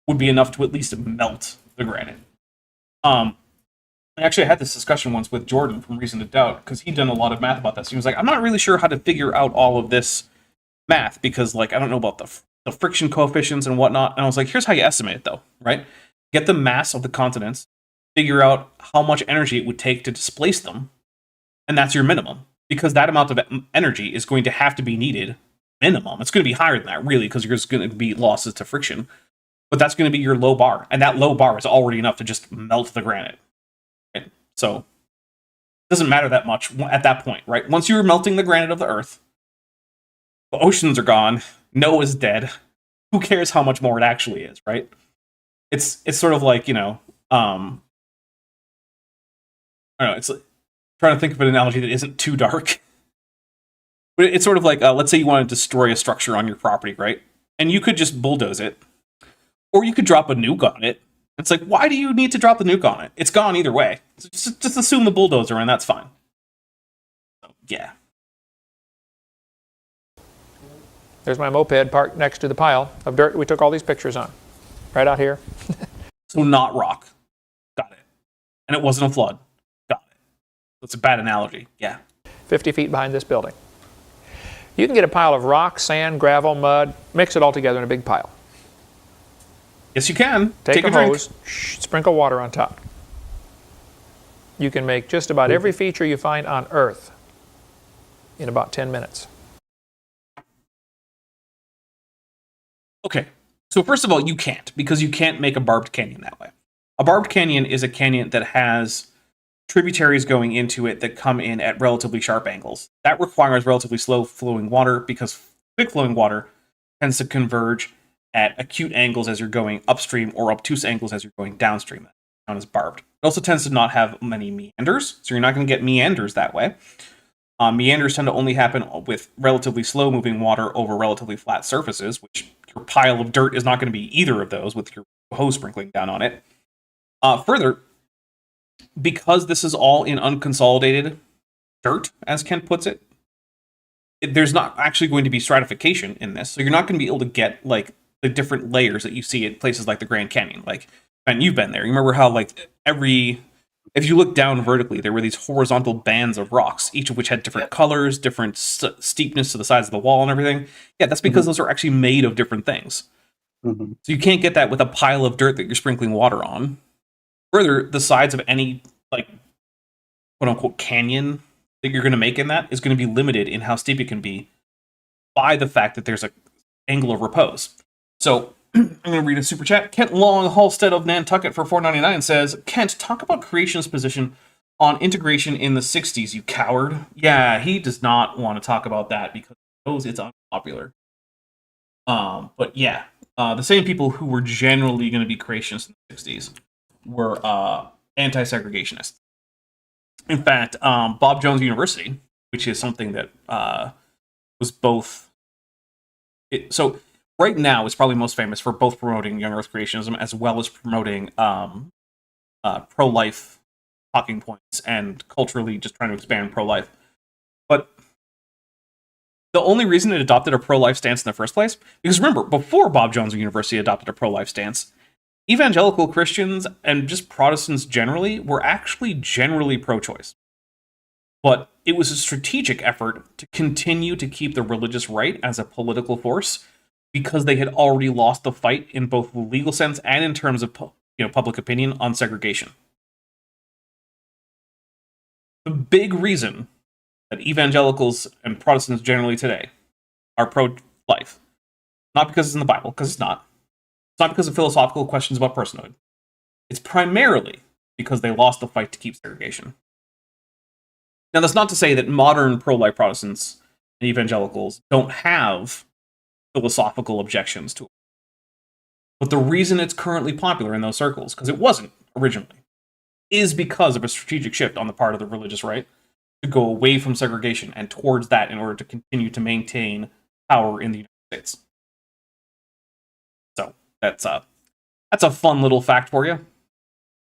[SPEAKER 1] would be enough to at least melt the granite. Actually, I had this discussion once with Jordan from Reason to Doubt, because he'd done a lot of math about this. He was like, I'm not really sure how to figure out all of this math, because, like, I don't know about the friction coefficients and whatnot. And I was like, here's how you estimate it, though, right? Get the mass of the continents, figure out how much energy it would take to displace them, and that's your minimum. Because that amount of energy is going to have to be needed, minimum. It's going to be higher than that, really, because there's going to be losses to friction. But that's going to be your low bar, and that low bar is already enough to just melt the granite. Right? So, it doesn't matter that much at that point, right? Once you're melting the granite of the Earth, the oceans are gone, Noah's dead, who cares how much more it actually is, right? it's sort of like, I don't know, it's like, trying to think of an analogy that isn't too dark. But it's sort of like, let's say you want to destroy a structure on your property, right? And you could just bulldoze it, or you could drop a nuke on it. It's like, why do you need to drop the nuke on it? It's gone either way. So just assume the bulldozer, and that's fine. So, yeah.
[SPEAKER 3] There's my moped parked next to the pile of dirt we took all these pictures on. Right out here.
[SPEAKER 1] So not rock. Got it. And it wasn't a flood. Got it. That's a bad analogy. Yeah.
[SPEAKER 3] 50 feet behind this building. You can get a pile of rock, sand, gravel, mud, mix it all together in a big pile.
[SPEAKER 1] Yes, you can.
[SPEAKER 3] Take a
[SPEAKER 1] drink.
[SPEAKER 3] hose, sprinkle water on top. You can make just about every feature you find on Earth in about 10 minutes.
[SPEAKER 1] Okay. So first of all, you can't, because you can't make a barbed canyon that way. A barbed canyon is a canyon that has tributaries going into it that come in at relatively sharp angles. That requires relatively slow flowing water, because quick flowing water tends to converge at acute angles as you're going upstream, or obtuse angles as you're going downstream. That's known as barbed. It also tends to not have many meanders, so you're not going to get meanders that way. Meanders tend to only happen with relatively slow moving water over relatively flat surfaces, which your pile of dirt is not going to be either of those with your hose sprinkling down on it. Further, because this is all in unconsolidated dirt, as Kent puts it, there's not actually going to be stratification in this. So you're not going to be able to get like the different layers that you see at places like the Grand Canyon. Like, and you've been there. You remember how like if you look down vertically, there were these horizontal bands of rocks, each of which had different colors, different steepness to the sides of the wall and everything. Yeah, that's because those are actually made of different things. So you can't get that with a pile of dirt that you're sprinkling water on. Further, the sides of any, like, quote-unquote canyon that you're going to make in that is going to be limited in how steep it can be by the fact that there's an angle of repose. So, I'm going to read a super chat. Kent Long Halstead of Nantucket for $4.99 says, Kent, talk about creation's position on integration in the 60s, you coward. Yeah, he does not want to talk about that because he knows it's unpopular. But yeah, the same people who were generally going to be creationists in the 60s were anti-segregationists. In fact, Bob Jones University, which is something that was both... So right now is probably most famous for both promoting young Earth creationism as well as promoting pro-life talking points and culturally just trying to expand pro-life. But the only reason it adopted a pro-life stance in the first place, because remember, before Bob Jones University adopted a pro-life stance, evangelical Christians and just Protestants generally were actually generally pro-choice. But it was a strategic effort to continue to keep the religious right as a political force because they had already lost the fight in both the legal sense and in terms of public opinion on segregation. The big reason that evangelicals and Protestants generally today are pro-life, not because it's in the Bible, because it's not. It's not because of philosophical questions about personhood. It's primarily because they lost the fight to keep segregation. Now, that's not to say that modern pro-life Protestants and evangelicals don't have philosophical objections to it. But the reason it's currently popular in those circles, because it wasn't originally, is because of a strategic shift on the part of the religious right to go away from segregation and towards that in order to continue to maintain power in the United States. So that's a fun little fact for you.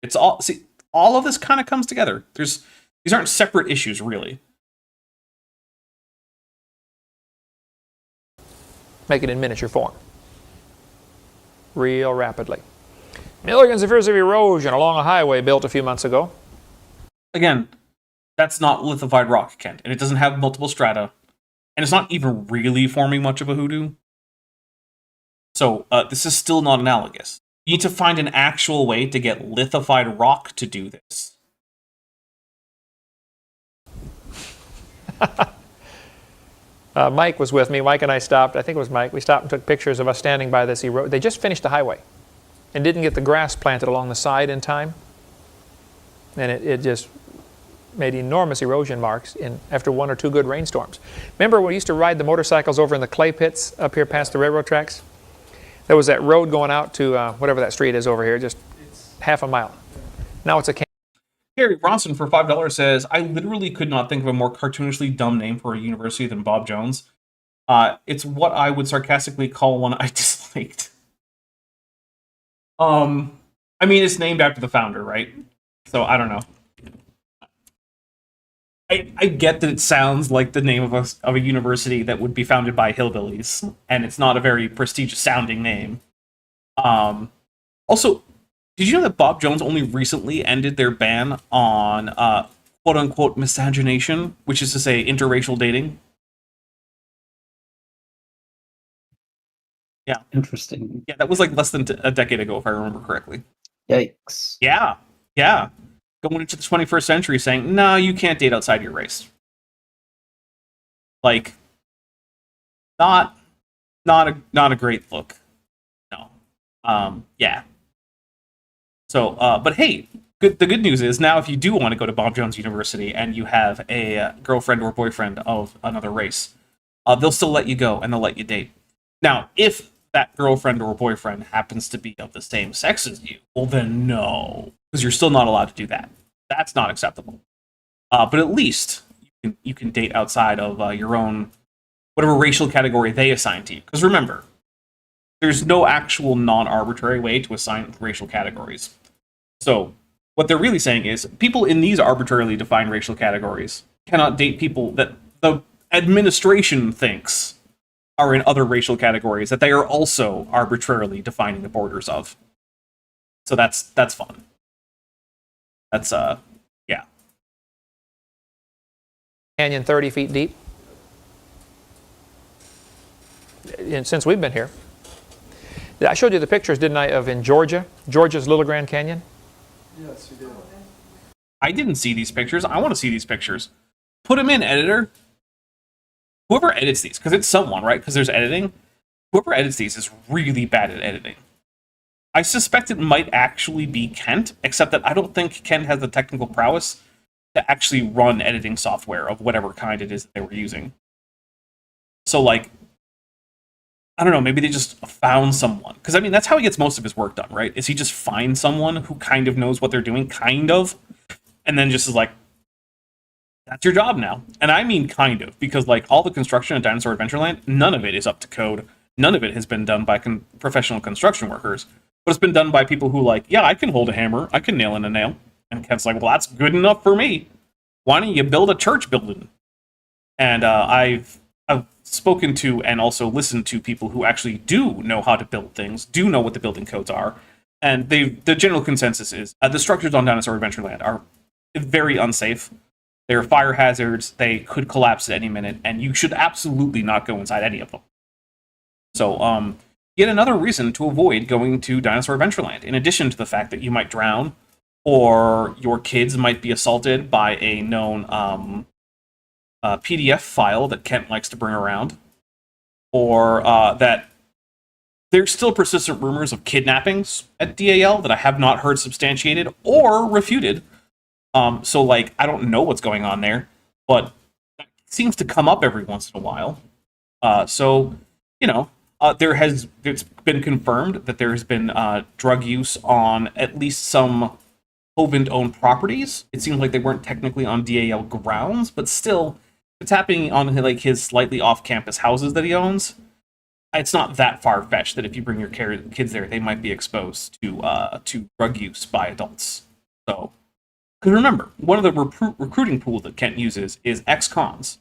[SPEAKER 1] It's all of this kind of comes together. These aren't separate issues, really.
[SPEAKER 3] Make it in miniature form. Real rapidly. Millions of years of erosion along a highway built a few months ago.
[SPEAKER 1] Again, that's not lithified rock, Kent, and it doesn't have multiple strata, and it's not even really forming much of a hoodoo. So this is still not analogous. You need to find an actual way to get lithified rock to do this.
[SPEAKER 3] Mike was with me. Mike and I stopped. I think it was Mike. We stopped and took pictures of us standing by this erosion. They just finished the highway and didn't get the grass planted along the side in time. And it just made enormous erosion marks after one or two good rainstorms. Remember when we used to ride the motorcycles over in the clay pits up here past the railroad tracks? There was that road going out to whatever that street is over here, just half a mile. Now it's a canyon.
[SPEAKER 1] Harry Bronson for $5 says, I literally could not think of a more cartoonishly dumb name for a university than Bob Jones. It's what I would sarcastically call one I disliked. I mean, it's named after the founder, right? So I don't know. I get that it sounds like the name of a university that would be founded by hillbillies, and it's not a very prestigious sounding name. Also, did you know that Bob Jones only recently ended their ban on quote-unquote miscegenation, which is to say interracial dating? Yeah.
[SPEAKER 2] Interesting.
[SPEAKER 1] Yeah, that was like less than a decade ago, if I remember correctly.
[SPEAKER 2] Yikes.
[SPEAKER 1] Yeah. Going into the 21st century saying, no, you can't date outside your race. Like, not a great look. No. Yeah. So, but hey, the good news is now if you do want to go to Bob Jones University and you have a girlfriend or boyfriend of another race, they'll still let you go and they'll let you date. Now, if that girlfriend or boyfriend happens to be of the same sex as you, well then no, because you're still not allowed to do that. That's not acceptable. But at least you can date outside of your own, whatever racial category they assign to you. Because remember, there's no actual non-arbitrary way to assign racial categories. So what they're really saying is people in these arbitrarily defined racial categories cannot date people that the administration thinks are in other racial categories that they are also arbitrarily defining the borders of. So that's fun. That's yeah.
[SPEAKER 3] Canyon 30 feet deep. And since we've been here, I showed you the pictures, didn't I, of in Georgia's Little Grand Canyon?
[SPEAKER 4] Yes, you did.
[SPEAKER 1] I didn't see these pictures. I want to see these pictures. Put them in, editor. Whoever edits these, because it's someone, right? Because there's editing. Whoever edits these is really bad at editing. I suspect it might actually be Kent, except that I don't think Kent has the technical prowess to actually run editing software of whatever kind it is that they were using. So, like, I don't know, maybe they just found someone. Because, I mean, that's how he gets most of his work done, right? Is he just finds someone who kind of knows what they're doing, kind of, and then just is like, that's your job now. And I mean kind of, because, like, all the construction at Dinosaur Adventureland, none of it is up to code. None of it has been done by professional construction workers. But it's been done by people who, like, yeah, I can hold a hammer, I can nail in a nail. And Kent's like, well, that's good enough for me. Why don't you build a church building? And I've spoken to and also listened to people who actually do know how to build things, do know what the building codes are, and the general consensus is the structures on Dinosaur Adventureland are very unsafe. They're fire hazards, they could collapse at any minute, and you should absolutely not go inside any of them. So, yet another reason to avoid going to Dinosaur Adventureland, in addition to the fact that you might drown, or your kids might be assaulted by a known PDF file that Kent likes to bring around, or that there's still persistent rumors of kidnappings at DAL that I have not heard substantiated or refuted. So, like, I don't know what's going on there, but that seems to come up every once in a while. So, you know, it's been confirmed that there has been drug use on at least some Hovind-owned properties. It seems like they weren't technically on DAL grounds, but still, it's happening on, like, his slightly off-campus houses that he owns. It's not that far-fetched that if you bring your kids there, they might be exposed to drug use by adults. So, because remember, one of the recruiting pools that Kent uses is ex-cons,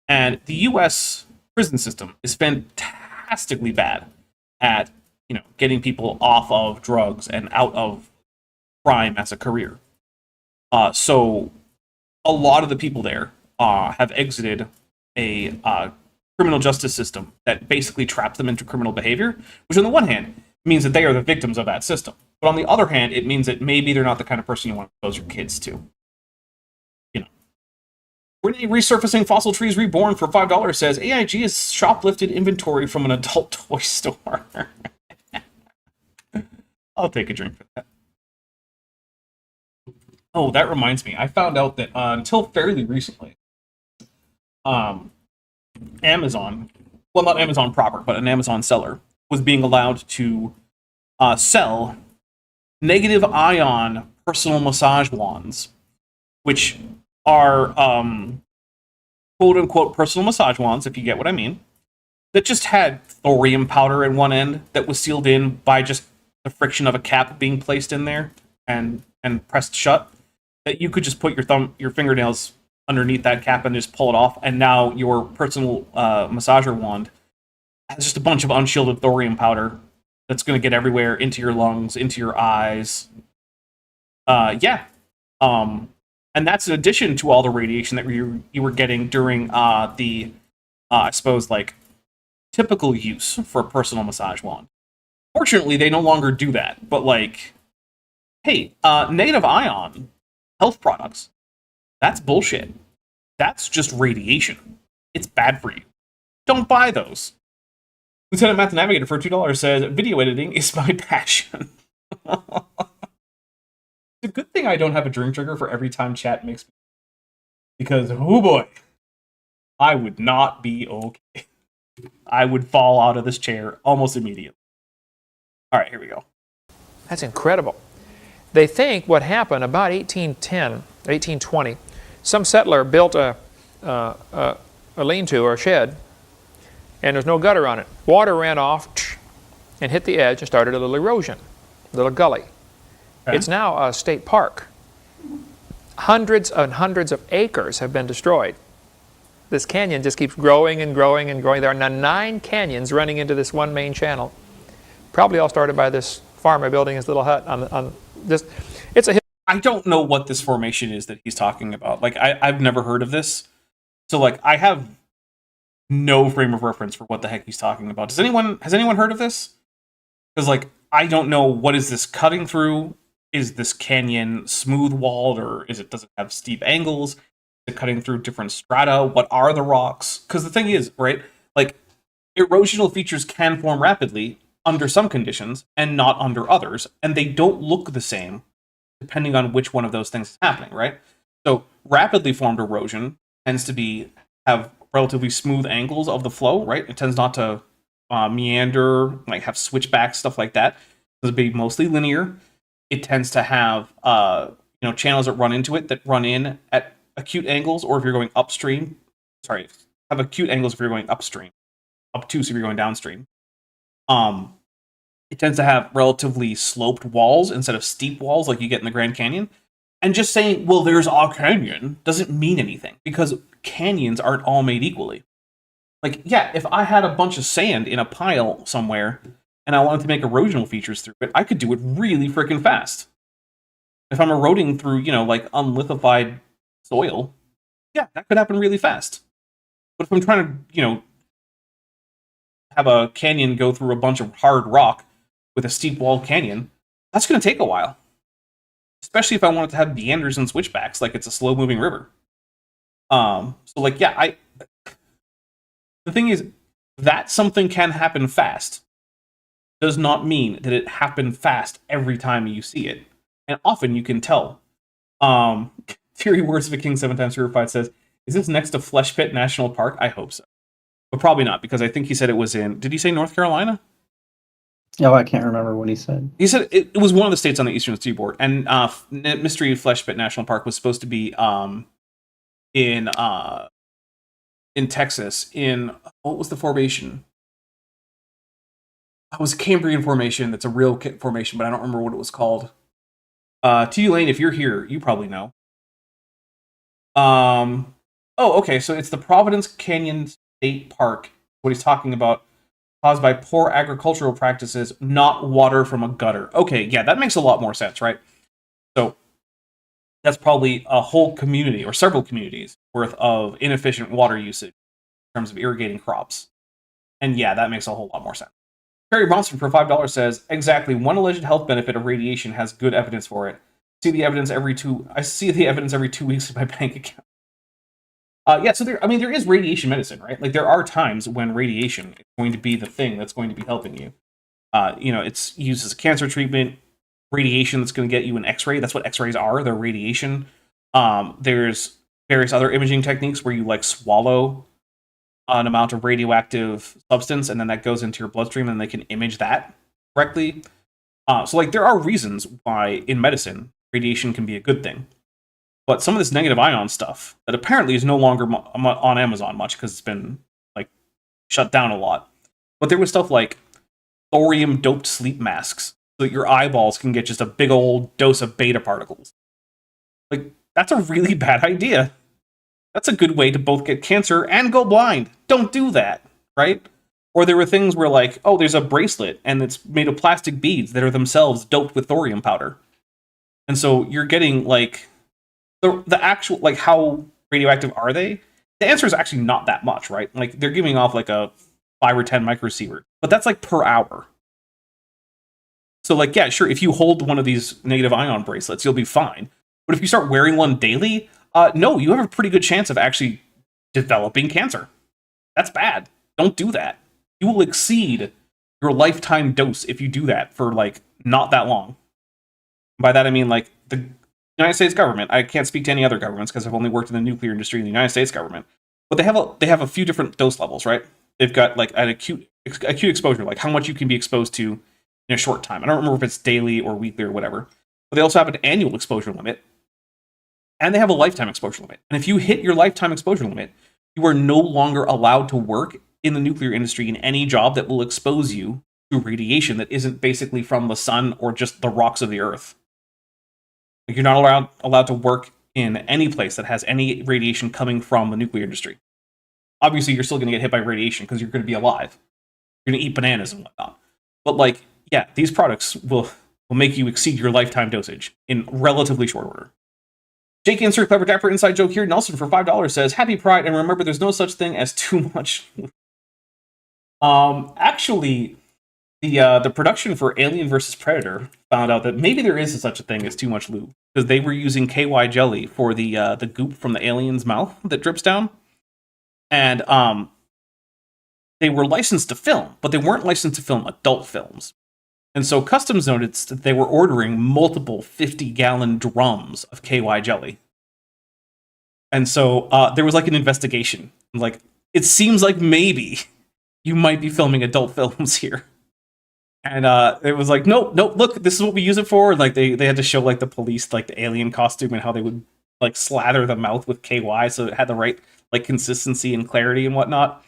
[SPEAKER 1] and the U.S. prison system is fantastically bad at, you know, getting people off of drugs and out of crime as a career. So, a lot of the people there have exited a criminal justice system that basically traps them into criminal behavior, which on the one hand means that they are the victims of that system. But on the other hand, it means that maybe they're not the kind of person you want to expose your kids to. You know. Renee Resurfacing Fossil Trees Reborn for $5 says, AIG has shoplifted inventory from an adult toy store. I'll take a drink for that. Oh, that reminds me. I found out that until fairly recently, Amazon, well, not Amazon proper, but an Amazon seller, was being allowed to sell negative ion personal massage wands, which are quote unquote personal massage wands, if you get what I mean, that just had thorium powder in one end that was sealed in by just the friction of a cap being placed in there and pressed shut. That you could just put your fingernails underneath that cap and just pull it off, and now your personal massager wand has just a bunch of unshielded thorium powder that's going to get everywhere, into your lungs, into your eyes. And that's in addition to all the radiation that you were getting during the, I suppose, like, typical use for a personal massage wand. Fortunately, they no longer do that, but, like, hey, negative ion health products, that's bullshit. That's just radiation. It's bad for you. Don't buy those. Lieutenant Math Navigator for $2 says, video editing is my passion. It's a good thing I don't have a drink trigger for every time chat makes me. Because, oh boy, I would not be okay. I would fall out of this chair almost immediately. All right, here we go.
[SPEAKER 3] That's incredible. They think what happened about 1810, 1820, some settler built a lean-to or a shed, and there's no gutter on it. Water ran off and hit the edge and started a little erosion, a little gully. Okay. It's now a state park. Hundreds and hundreds of acres have been destroyed. This canyon just keeps growing and growing and growing. There are now 9 canyons running into this one main channel. Probably all started by this farmer building his little hut on this. It's a hill.
[SPEAKER 1] I don't know what this formation is that he's talking about. Like, I've never heard of this. So, like, I have no frame of reference for what the heck he's talking about. Has anyone heard of this? Because, like, I don't know, what is this cutting through? Is this canyon smooth walled, or does it have steep angles? Is it cutting through different strata? What are the rocks? Because the thing is, right, like, erosional features can form rapidly under some conditions and not under others, and they don't look the same depending on which one of those things is happening, right? So rapidly formed erosion tends to have relatively smooth angles of the flow, right? It tends not to meander, like have switchbacks, stuff like that. It tends to be mostly linear. It tends to have channels that run into it that run in at acute angles, or if you're going upstream, have acute angles if you're going upstream, obtuse if you're going downstream. It tends to have relatively sloped walls instead of steep walls like you get in the Grand Canyon. And just saying, well, there's a canyon doesn't mean anything, because canyons aren't all made equally. Like, yeah, if I had a bunch of sand in a pile somewhere and I wanted to make erosional features through it, I could do it really freaking fast. If I'm eroding through, like unlithified soil, yeah, that could happen really fast. But if I'm trying to, have a canyon go through a bunch of hard rock with a steep walled canyon, that's going to take a while. Especially if I want it to have meanders and switchbacks, like it's a slow moving river. So like, yeah, the thing is that something can happen fast does not mean that it happened fast every time you see it. And often you can tell. Theory Words of a King 7 times Riverside says, is this next to Flesh Pit National Park? I hope so. But probably not, because I think he said it was in, did he say North Carolina?
[SPEAKER 2] Oh, I can't remember what he said.
[SPEAKER 1] He said it was one of the states on the eastern seaboard, and Mystery Flesh Pit National Park was supposed to be in Texas, in, what was the formation? It was a Cambrian formation. That's a real formation, but I don't remember what it was called. T. Lane, if you're here, you probably know. Oh, okay, so it's the Providence Canyon State Park, what he's talking about, caused by poor agricultural practices, not water from a gutter. Okay, yeah, that makes a lot more sense, right? So that's probably a whole community or several communities worth of inefficient water usage in terms of irrigating crops. And yeah, that makes a whole lot more sense. Perry Bronson for $5 says, exactly, one alleged health benefit of radiation has good evidence for it. I see the evidence every 2 weeks in my bank account. Yeah, so there is radiation medicine, right? Like, there are times when radiation is going to be the thing that's going to be helping you. It's used as a cancer treatment. Radiation that's going to get you an X-ray. That's what X-rays are. They're radiation. There's various other imaging techniques where you, like, swallow an amount of radioactive substance, and then that goes into your bloodstream, and they can image that correctly. So like there are reasons why in medicine radiation can be a good thing, but some of this negative ion stuff that apparently is no longer on Amazon much because it's been like shut down a lot. But there was stuff like thorium doped sleep masks, so that your eyeballs can get just a big old dose of beta particles. Like that's a really bad idea. That's a good way to both get cancer and go blind. Don't do that, right? Or there were things where like, oh, there's a bracelet and it's made of plastic beads that are themselves doped with thorium powder. And so you're getting like the actual, like how radioactive are they? The answer is actually not that much, right? Like they're giving off like a 5 or 10 microsievert, but that's like per hour. So like, yeah, sure, if you hold one of these negative ion bracelets, you'll be fine. But if you start wearing one daily, no, you have a pretty good chance of actually developing cancer. That's bad. Don't do that. You will exceed your lifetime dose if you do that for like not that long. By that I mean like the United States government. I can't speak to any other governments because I've only worked in the nuclear industry in the United States government. But they have a few different dose levels, right? They've got like an acute exposure, like how much you can be exposed to in a short time. I don't remember if it's daily or weekly or whatever. But they also have an annual exposure limit. And they have a lifetime exposure limit. And if you hit your lifetime exposure limit, you are no longer allowed to work in the nuclear industry in any job that will expose you to radiation that isn't basically from the sun or just the rocks of the earth. Like you're not allowed to work in any place that has any radiation coming from the nuclear industry. Obviously, you're still going to get hit by radiation because you're going to be alive. You're going to eat bananas and whatnot. But like, yeah, these products will make you exceed your lifetime dosage in relatively short order. Jake Insert Clever Dapper inside joke here. Nelson for $5 says, "Happy Pride, and remember, there's no such thing as too much." Actually, the production for Alien vs Predator found out that maybe there is such a thing as too much lube because they were using KY jelly for the goop from the alien's mouth that drips down, and they were licensed to film, but they weren't licensed to film adult films. And so Customs noticed that they were ordering multiple 50-gallon drums of KY jelly. And so there was like an investigation. Like, it seems like maybe you might be filming adult films here. And it was like, nope, look, this is what we use it for. And like they had to show like the police like the alien costume and how they would like slather the mouth with KY so it had the right like consistency and clarity and whatnot.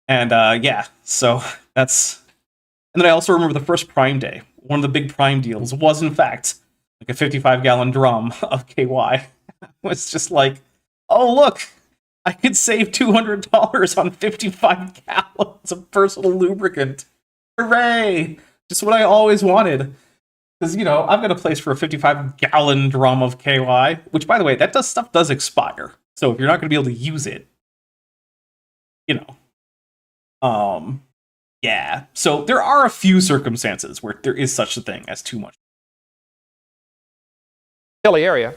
[SPEAKER 1] And yeah, so that's... And then I also remember the first Prime Day. One of the big Prime deals was, in fact, like a 55-gallon drum of KY. It was just like, oh, look, I could save $200 on 55 gallons of personal lubricant. Hooray! Just what I always wanted. Because, you know, I've got a place for a 55-gallon drum of KY, which, by the way, that stuff does expire. So if you're not going to be able to use it, you know, yeah, so there are a few circumstances where there is such a thing as too much.
[SPEAKER 3] Hilly area.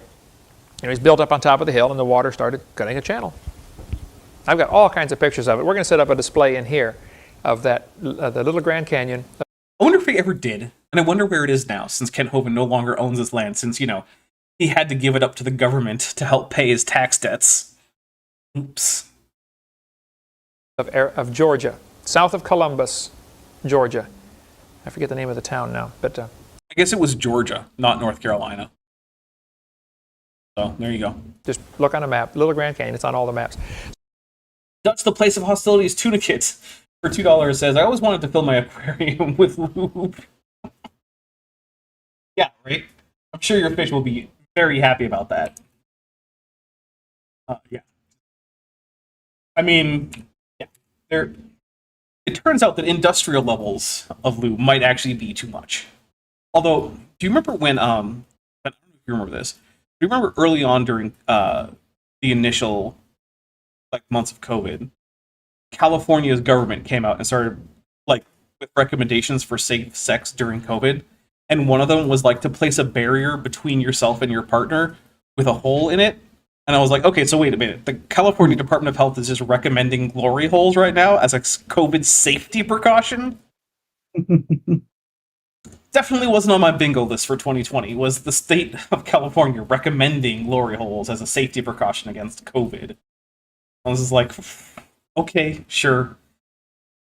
[SPEAKER 3] You know, he's built up on top of the hill and the water started cutting a channel. I've got all kinds of pictures of it. We're going to set up a display in here of that, the little Grand Canyon.
[SPEAKER 1] I wonder if he ever did, and I wonder where it is now, since Kent Hovind no longer owns this land, since, you know, he had to give it up to the government to help pay his tax debts. Oops.
[SPEAKER 3] Of Georgia. South of Columbus, Georgia. I forget the name of the town now, but...
[SPEAKER 1] I guess it was Georgia, not North Carolina. So, there you go.
[SPEAKER 3] Just look on a map. Little Grand Canyon, it's on all the maps.
[SPEAKER 1] That's the place of hostilities tuna kits for $2 says, "I always wanted to fill my aquarium with lube." Yeah, right? I'm sure your fish will be very happy about that. Yeah. I mean, yeah, it turns out that industrial levels of lube might actually be too much. Although, do you remember when, I don't know if you remember this, do you remember early on during the initial like months of COVID, California's government came out and started like with recommendations for safe sex during COVID, and one of them was like to place a barrier between yourself and your partner with a hole in it. And I was like, okay, so wait a minute. The California Department of Health is just recommending glory holes right now as a COVID safety precaution? Definitely wasn't on my bingo list for 2020. Was the state of California recommending glory holes as a safety precaution against COVID? I was just like, Okay, sure.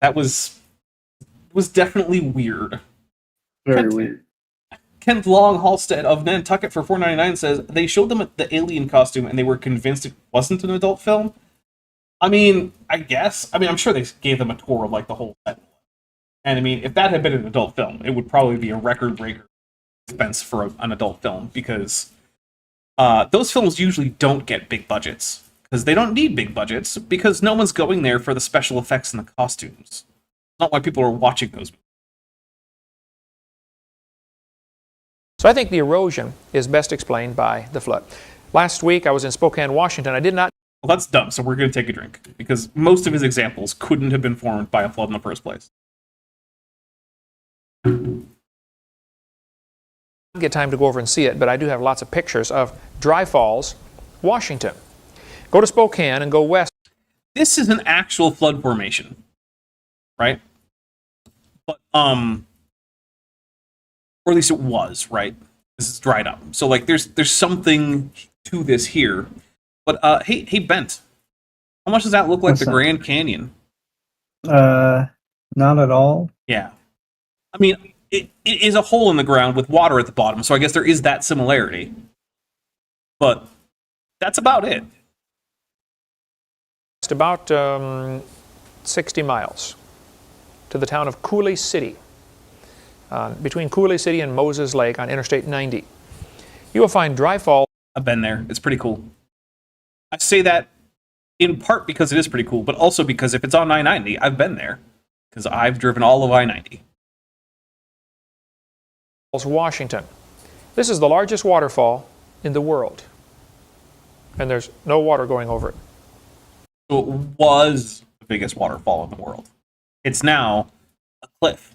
[SPEAKER 1] That was definitely weird.
[SPEAKER 2] Very weird.
[SPEAKER 1] Kent Long Halstead of Nantucket for $4.99 says they showed them the alien costume and they were convinced it wasn't an adult film. I mean, I guess. I mean, I'm sure they gave them a tour of like the whole set. And I mean, if that had been an adult film, it would probably be a record breaker expense for an adult film because those films usually don't get big budgets because they don't need big budgets because no one's going there for the special effects and the costumes. Not why people are watching those movies.
[SPEAKER 3] So I think the erosion is best explained by the flood. Last week I was in Spokane, Washington. I did not.
[SPEAKER 1] Well, that's dumb, so we're going to take a drink because most of his examples couldn't have been formed by a flood in the first place.
[SPEAKER 3] Get time to go over and see it, but I do have lots of pictures of Dry Falls, Washington. Go to Spokane and go west.
[SPEAKER 1] This is an actual flood formation, right? But or at least it was, right? This is dried up, so like there's something to this here. But hey Bent, how much does that look like
[SPEAKER 2] What's
[SPEAKER 1] the
[SPEAKER 2] that?
[SPEAKER 1] Grand Canyon?
[SPEAKER 2] Not at all.
[SPEAKER 1] Yeah, I mean it is a hole in the ground with water at the bottom, so I guess there is that similarity. But that's about it.
[SPEAKER 3] It's about 60 miles to the town of Coulee City, between Coulee City and Moses Lake on Interstate 90. You will find Dry Falls.
[SPEAKER 1] I've been there. It's pretty cool. I say that in part because it is pretty cool, but also because if it's on I-90, I've been there because I've driven all of I-90.
[SPEAKER 3] Washington. This is the largest waterfall in the world, and there's no water going over it.
[SPEAKER 1] So it was the biggest waterfall in the world. It's now a cliff.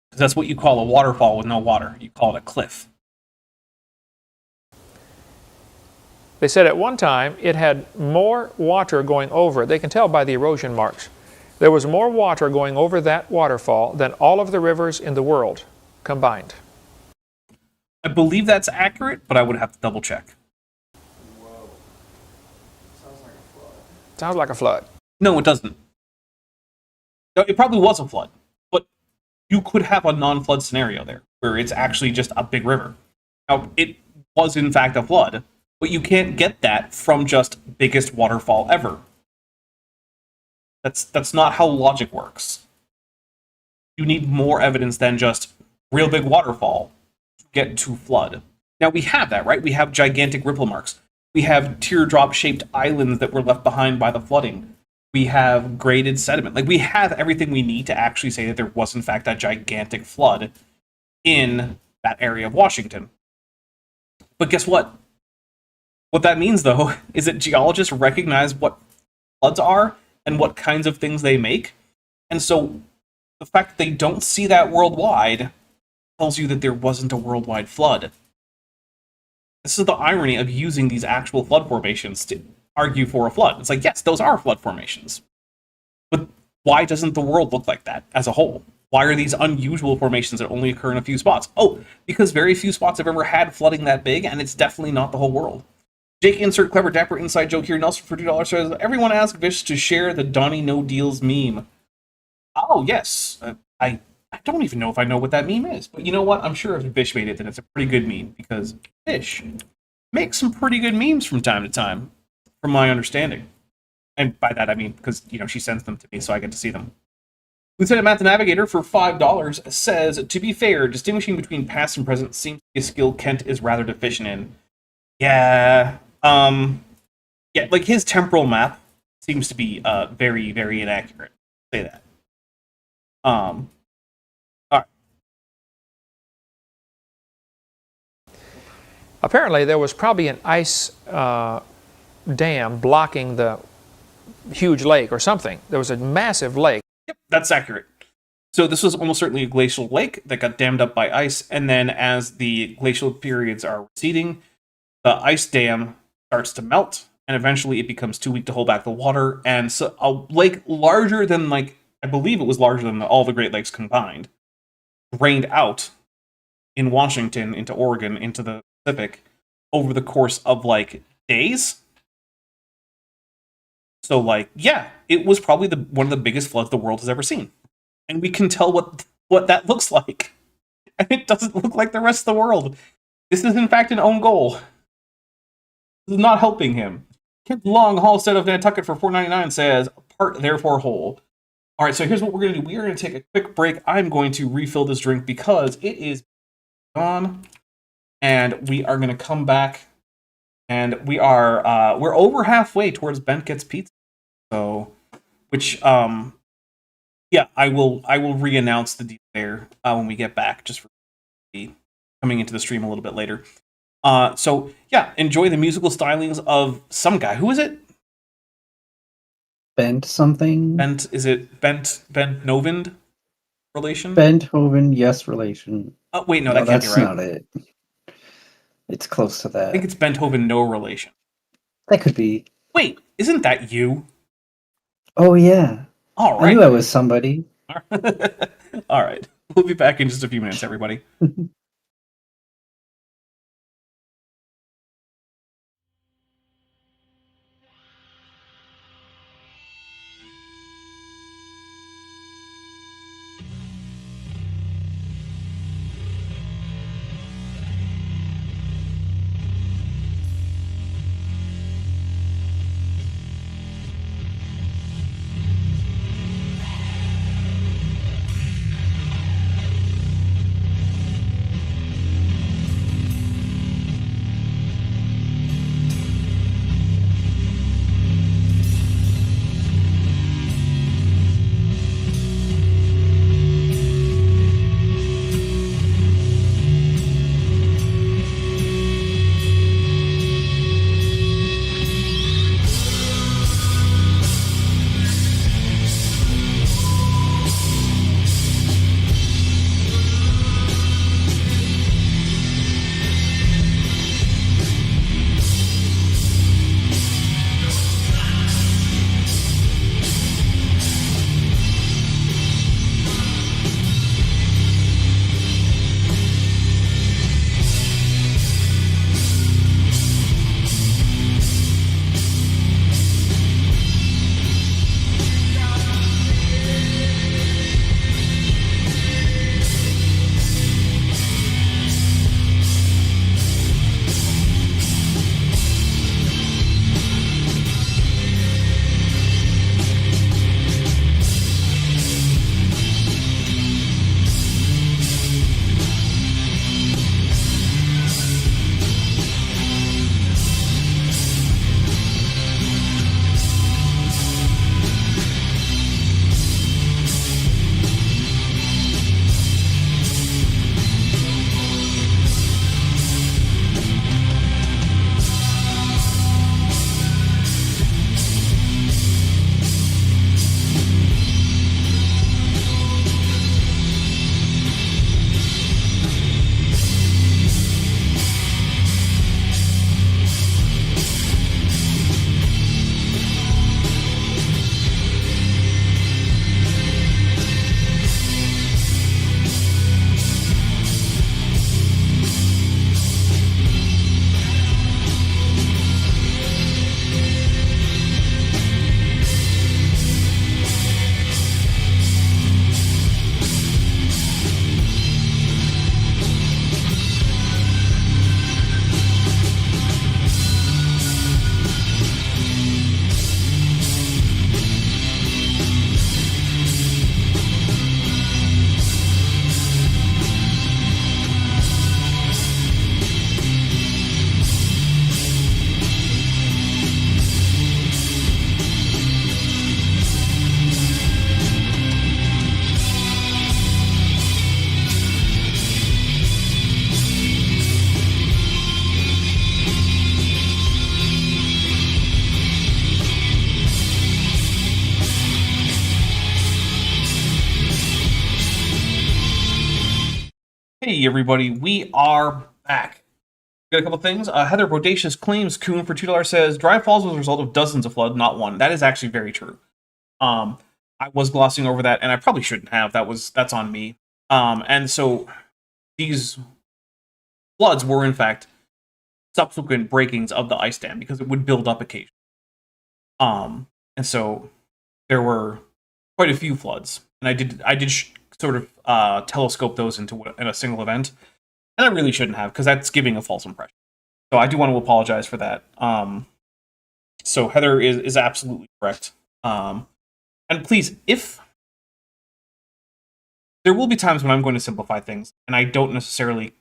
[SPEAKER 1] Because that's what you call a waterfall with no water. You call it a cliff.
[SPEAKER 3] They said at one time it had more water going over it. They can tell by the erosion marks. There was more water going over that waterfall than all of the rivers in the world combined.
[SPEAKER 1] I believe that's accurate, but I would have to double check.
[SPEAKER 4] Whoa. Sounds like a flood.
[SPEAKER 3] Sounds like a flood.
[SPEAKER 1] No, it doesn't. No, it probably was a flood, but you could have a non-flood scenario there, where it's actually just a big river. Now, it was in fact a flood, but you can't get that from just biggest waterfall ever. That's not how logic works. You need more evidence than just real big waterfall to get to flood. Now we have that, right? We have gigantic ripple marks. We have teardrop-shaped islands that were left behind by the flooding. We have graded sediment. Like, we have everything we need to actually say that there was, in fact, a gigantic flood in that area of Washington. But guess what? What that means, though, is that geologists recognize what floods are and what kinds of things they make. And so the fact that they don't see that worldwide tells you that there wasn't a worldwide flood. This is the irony of using these actual flood formations to argue for a flood. It's like, yes, those are flood formations. But why doesn't the world look like that as a whole? Why are these unusual formations that only occur in a few spots? Oh, because very few spots have ever had flooding that big, and it's definitely not the whole world. Jake insert clever dapper inside joke here. Nelson for $2 says, everyone ask Vish to share the Donnie No Deals meme. Oh, yes. I don't even know if I know what that meme is. But you know what? I'm sure if Vish made it, then it's a pretty good meme. Because Vish makes some pretty good memes from time to time, from my understanding. And by that I mean because, she sends them to me so I get to see them. Lieutenant Matt the Navigator for $5 says, to be fair, distinguishing between past and present seems to be a skill Kent is rather deficient in. Yeah, like his temporal map seems to be very, very inaccurate. I'll say that. All right.
[SPEAKER 3] Apparently there was probably an ice dam blocking the huge lake or something. There was a massive lake.
[SPEAKER 1] Yep, that's accurate. So this was almost certainly a glacial lake that got dammed up by ice, and then as the glacial periods are receding, the ice dam starts to melt, and eventually it becomes too weak to hold back the water, and so a lake larger than, I believe it was larger than all the Great Lakes combined, drained out in Washington, into Oregon, into the Pacific, over the course of, days? So, like, yeah, it was probably one of the biggest floods the world has ever seen. And we can tell what that looks like. And it doesn't look like the rest of the world. This is, in fact, an own goal. This is not helping him. Kid Long Halstead of Nantucket for $4.99 says, part therefore whole. All right, so here's what we're going to do. We are going to take a quick break. I'm going to refill this drink because it is gone. And we are going to come back. And we're over halfway towards Bent Gets Pizza. So, which, yeah, I will re-announce the deal there when we get back, just for coming into the stream a little bit later. So yeah, enjoy the musical stylings of some guy. Who is it?
[SPEAKER 2] Bent something?
[SPEAKER 1] Is it Bent Novind relation?
[SPEAKER 2] Benthoven, yes, relation.
[SPEAKER 1] Wait, no, that can't be
[SPEAKER 2] that's
[SPEAKER 1] right.
[SPEAKER 2] not it. It's close to that.
[SPEAKER 1] I think it's Benthoven, no relation.
[SPEAKER 2] That could be.
[SPEAKER 1] Wait, isn't that you?
[SPEAKER 2] Oh, yeah.
[SPEAKER 1] All
[SPEAKER 2] I knew
[SPEAKER 1] right.
[SPEAKER 2] I was somebody.
[SPEAKER 1] All right. We'll be back in just a few minutes, everybody. Hey everybody, we are back. Got a couple things. Heather Bodacious claims Coon for $2 says Dry Falls was a result of dozens of flood, not one. That is actually very true. I was glossing over that, and I probably shouldn't have. That's on me. And so these floods were in fact subsequent breakings of the ice dam because it would build up occasionally. And so there were quite a few floods, and I did sort of telescope those in a single event, and I really shouldn't have, because that's giving a false impression. So I do want to apologize for that. So Heather is absolutely correct. And please, if there will be times when I'm going to simplify things, and I don't necessarily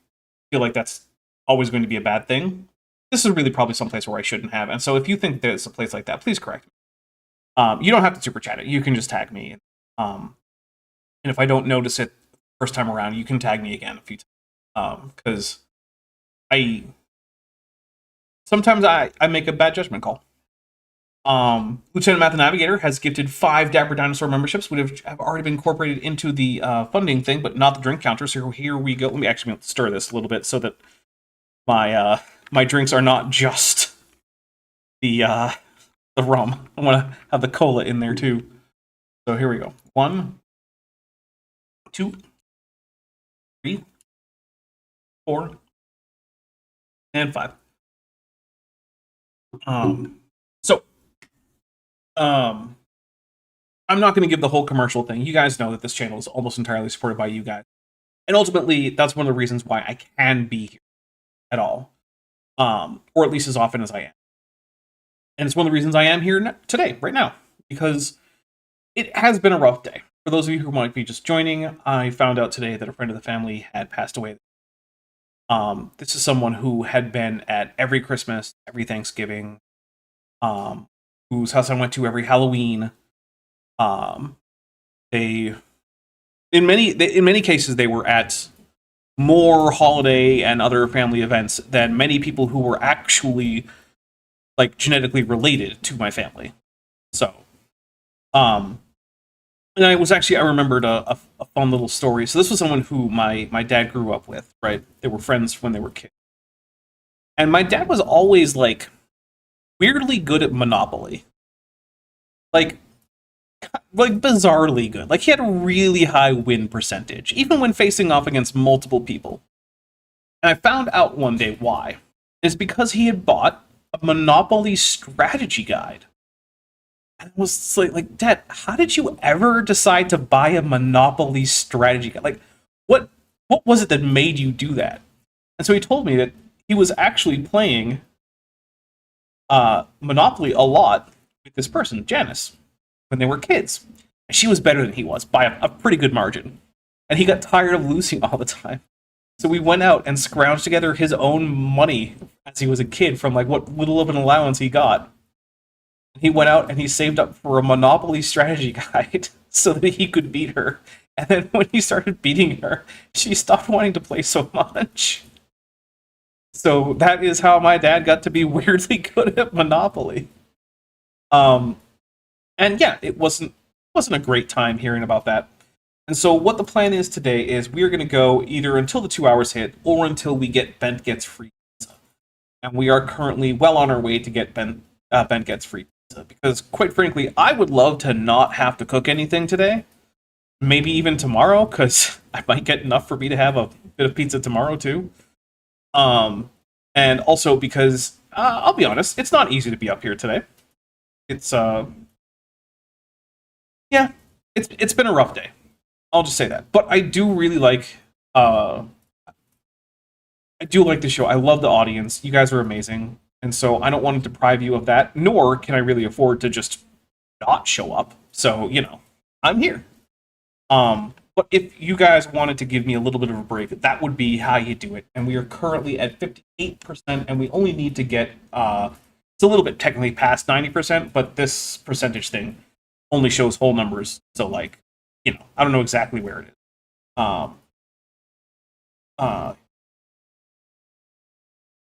[SPEAKER 1] feel like that's always going to be a bad thing, this is really probably someplace where I shouldn't have. And so if you think there's a place like that, please correct me. You don't have to super chat it. You can just tag me. And if I don't notice it the first time around, you can tag me again a few times. Because sometimes I make a bad judgment call. Lieutenant Math the Navigator has gifted 5 Dapper Dinosaur memberships, which have already been incorporated into the funding thing, but not the drink counter. So here we go. Let me actually stir this a little bit so that my drinks are not just the rum. I want to have the cola in there too. So here we go. 1, 2, 3, 4, and 5. I'm not going to give the whole commercial thing. You guys know that this channel is almost entirely supported by you guys. And ultimately, that's one of the reasons why I can be here at all. Or at least as often as I am. And it's one of the reasons I am here today, right now. Because it has been a rough day. For those of you who might be just joining, I found out today that a friend of the family had passed away. This is someone who had been at every Christmas, every Thanksgiving, whose house I went to every Halloween. In many cases, they were at more holiday and other family events than many people who were actually like genetically related to my family. So, and I remembered a fun little story. So this was someone who my dad grew up with, right? They were friends when they were kids. And my dad was always like weirdly good at Monopoly. Like bizarrely good. Like he had a really high win percentage, even when facing off against multiple people. And I found out one day why. It's because he had bought a Monopoly strategy guide. And I was like, Dad, how did you ever decide to buy a Monopoly strategy guide? Like, what was it that made you do that? And so he told me that he was actually playing Monopoly a lot with this person, Janice, when they were kids. And she was better than he was by a pretty good margin. And he got tired of losing all the time. So we went out and scrounged together his own money as he was a kid from like what little of an allowance he got. He went out and he saved up for a Monopoly strategy guide so that he could beat her. And then when he started beating her, she stopped wanting to play so much. So that is how my dad got to be weirdly good at Monopoly. And yeah, it wasn't a great time hearing about that. And so what the plan is today is we are going to go either until the 2 hours hit or until we get Bent Gets Free Pizza. And we are currently well on our way to get Bent Gets Free Pizza. Because quite frankly, I would love to not have to cook anything today. Maybe even tomorrow, because I might get enough for me to have a bit of pizza tomorrow too. And also because, I'll be honest, it's not easy to be up here today. It's been a rough day. I'll just say that. But I do really like the show. I love the audience. You guys are amazing. And so I don't want to deprive you of that, nor can I really afford to just not show up. So, I'm here. But if you guys wanted to give me a little bit of a break, that would be how you do it. And we are currently at 58%, and we only need to get, it's a little bit technically past 90%, but this percentage thing only shows whole numbers. So, I don't know exactly where it is.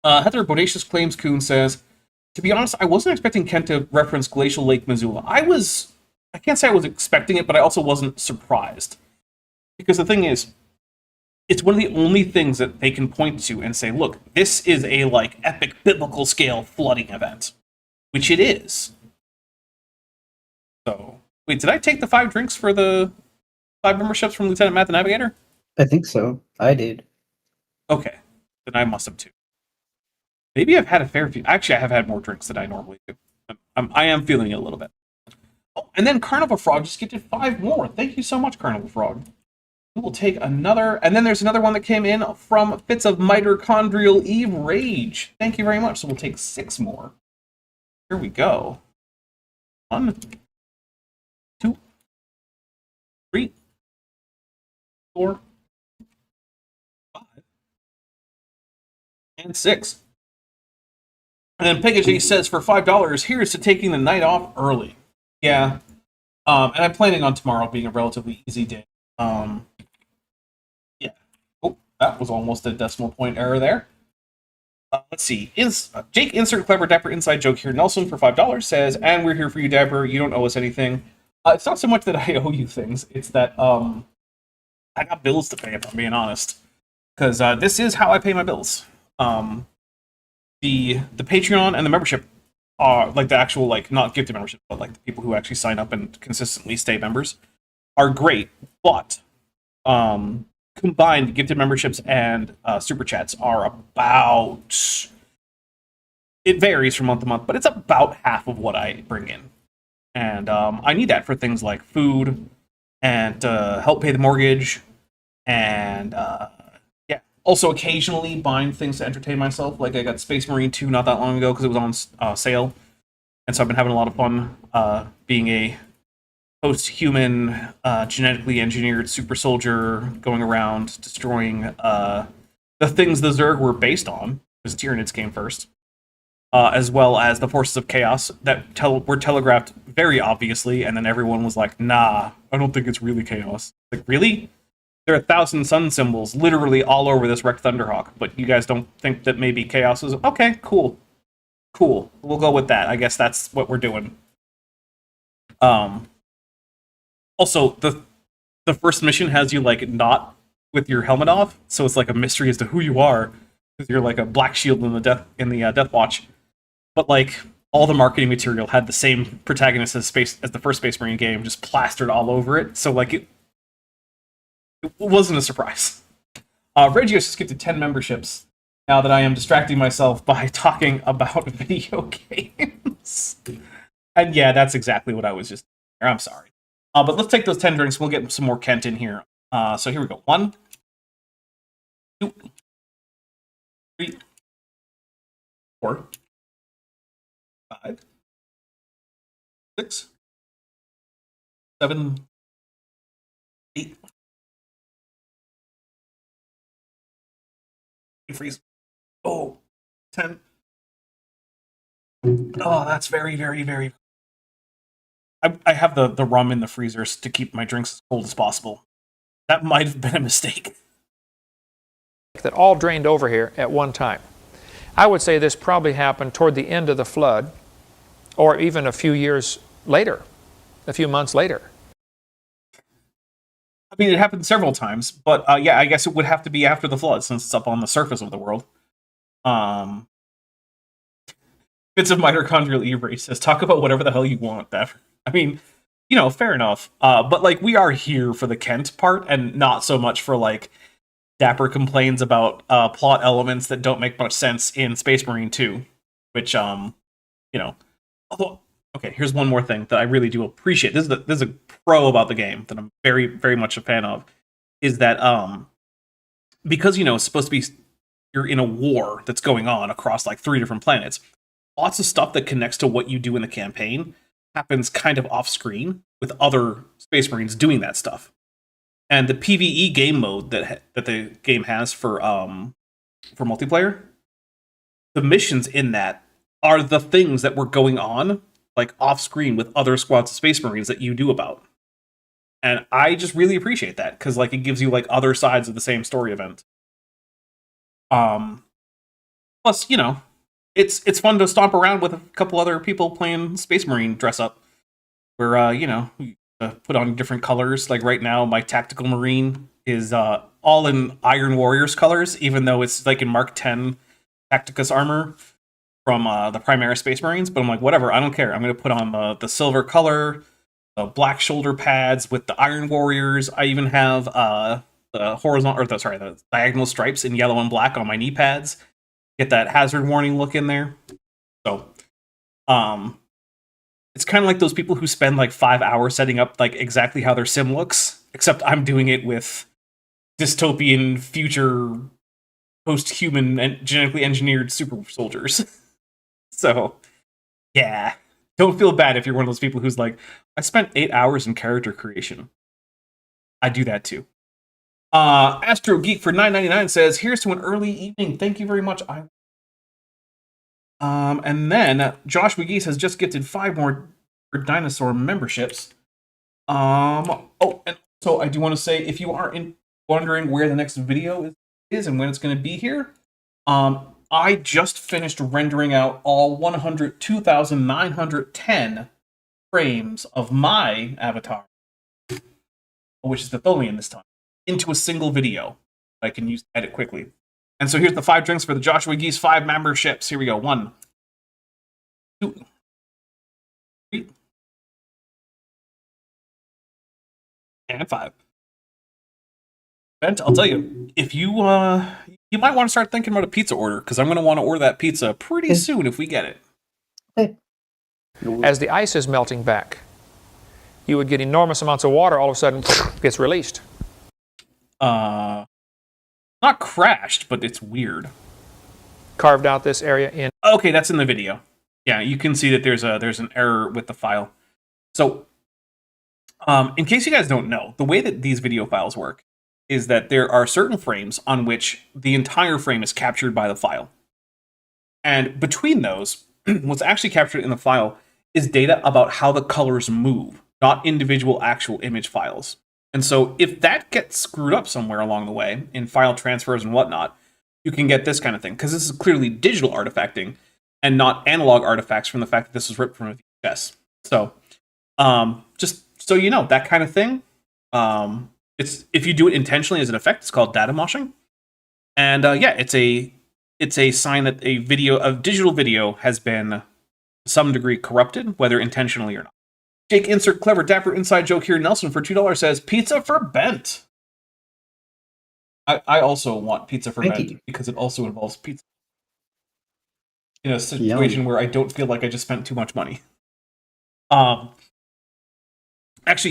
[SPEAKER 1] Heather Bodacious Claims Coon says, to be honest, I wasn't expecting Kent to reference Glacial Lake Missoula. I can't say I was expecting it, but I also wasn't surprised. Because the thing is, it's one of the only things that they can point to and say, look, this is a, epic biblical scale flooding event. Which it is. So, wait, did I take the 5 drinks for the 5 memberships from Lieutenant Matt the Navigator?
[SPEAKER 2] I think so. I did.
[SPEAKER 1] Okay. Then I must have too. Maybe I've had a fair few. Actually, I have had more drinks than I normally do. I am feeling it a little bit. Oh, and then Carnival Frog just gifted 5 more. Thank you so much, Carnival Frog. We will take another, and then there's another one that came in from Fits of Mitochondrial Eve Rage. Thank you very much. So we'll take 6 more. Here we go. 1, 2, 3, 4, 5, and 6. And then Peggy says for $5, here's to taking the night off early. Yeah. And I'm planning on tomorrow being a relatively easy day. Yeah. Oh, that was almost a decimal point error there. Let's see. Jake, insert clever Dapper inside joke here. Nelson for $5 says, and we're here for you, Dapper. You don't owe us anything. It's not so much that I owe you things. It's that I got bills to pay, if I'm being honest. Because this is how I pay my bills. The Patreon and the membership are, like the actual, like, not gifted membership, but like the people who actually sign up and consistently stay members are great. But combined gifted memberships and super chats are about, it varies from month to month, but it's about half of what I bring in. And I need that for things like food and help pay the mortgage and yeah, also occasionally buying things to entertain myself. Like I got Space Marine 2 not that long ago because it was on sale. And so I've been having a lot of fun being a post-human, genetically engineered super soldier going around destroying the things the Zerg were based on, because Tyranids came first, as well as the forces of chaos that were telegraphed very obviously, and then everyone was like, nah, I don't think it's really chaos. Like, really? There are 1,000 sun symbols literally all over this wrecked Thunderhawk, but you guys don't think that maybe chaos is... Okay, cool. Cool. We'll go with that. I guess that's what we're doing. Also, the first mission has you, like, not with your helmet off, so it's like a mystery as to who you are, because you're like a black shield in the Death Watch. But, like, all the marketing material had the same protagonist as the first Space Marine game, just plastered all over it, so, like, it wasn't a surprise. Reggie just gifted 10 memberships, now that I am distracting myself by talking about video games. And yeah, that's exactly what I was just... I'm sorry. But let's take those 10 drinks. We'll get some more Kent in here. So here we go. 1, 2, 3, 4, 5, 6, 7, 8. Freeze. Oh, 10. Oh, that's very, very, very... I have the rum in the freezers to keep my drinks as cold as possible. That might have been a mistake.
[SPEAKER 3] That all drained over here at one time. I would say this probably happened toward the end of the flood, or even a few years later, a few months later.
[SPEAKER 1] I mean, it happened several times, but yeah, I guess it would have to be after the flood, since it's up on the surface of the world. Bits of Mitochondrial Eve says, talk about whatever the hell you want, Dapper. I mean, you know, fair enough. But, like, we are here for the Kent part, and not so much for, like, Dapper complains about plot elements that don't make much sense in Space Marine 2. Which, you know... Although, okay, here's one more thing that I really do appreciate. This is a pro about the game that I'm very, very much a fan of. Is that, because, you know, it's supposed to be... You're in a war that's going on across, like, 3 different planets. Lots of stuff that connects to what you do in the campaign happens kind of off-screen with other Space Marines doing that stuff. And the PvE game mode that the game has for multiplayer, the missions in that are the things that were going on, like, off-screen with other squads of Space Marines that you do about. And I just really appreciate that, because, like, it gives you, like, other sides of the same story event. Plus, you know, it's fun to stomp around with a couple other people playing Space Marine dress up, where you know, you put on different colors. Like right now, my tactical Marine is all in Iron Warriors colors, even though it's like in Mark 10 Tacticus armor from the Primaris Space Marines. But I'm like, whatever, I don't care. I'm gonna put on the silver color, the black shoulder pads with the Iron Warriors. I even have the the diagonal stripes in yellow and black on my knee pads. Get that hazard warning look in there. So, It's kind of like those people who spend like 5 hours setting up like exactly how their sim looks, except I'm doing it with dystopian future post-human and genetically engineered super soldiers. So, yeah. Don't feel bad if you're one of those people who's like, I spent 8 hours in character creation. I do that too. Astro Geek for $9.99 says, here's to an early evening. Thank you very much. And then Josh McGee has just gifted 5 more dinosaur memberships. Oh, and so I do want to say, if you are wondering where the next video is and when it's going to be here, I just finished rendering out all 102,910 frames of my avatar, which is the Tholian this time, into a single video I can use to edit quickly. And so here's the 5 drinks for the Joshua Geese 5 memberships. Here we go. 1, 2, 3, and 5. And I'll tell you, if you you might want to start thinking about a pizza order, because I'm going to want to order that pizza pretty soon if we get it.
[SPEAKER 3] As the ice is melting back, you would get enormous amounts of water all of a sudden gets released.
[SPEAKER 1] Not crashed, but it's weird.
[SPEAKER 3] Carved out this area in.
[SPEAKER 1] Okay, that's in the video. Yeah, you can see that there's an error with the file. So, in case you guys don't know, the way that these video files work is that there are certain frames on which the entire frame is captured by the file. And between those, what's actually captured in the file is data about how the colors move, not individual actual image files. And so if that gets screwed up somewhere along the way, in file transfers and whatnot, you can get this kind of thing, because this is clearly digital artifacting and not analog artifacts from the fact that this was ripped from a VHS. So, just so you know, that kind of thing, it's if you do it intentionally as an effect, it's called data moshing. And yeah, it's a sign that a digital video has been to some degree corrupted, whether intentionally or not. Jake, insert clever dapper inside joke here. Nelson for $2 says, pizza for Bent. I also want pizza for Bent because it also involves pizza. In a situation where I don't feel like I just spent too much money. Actually,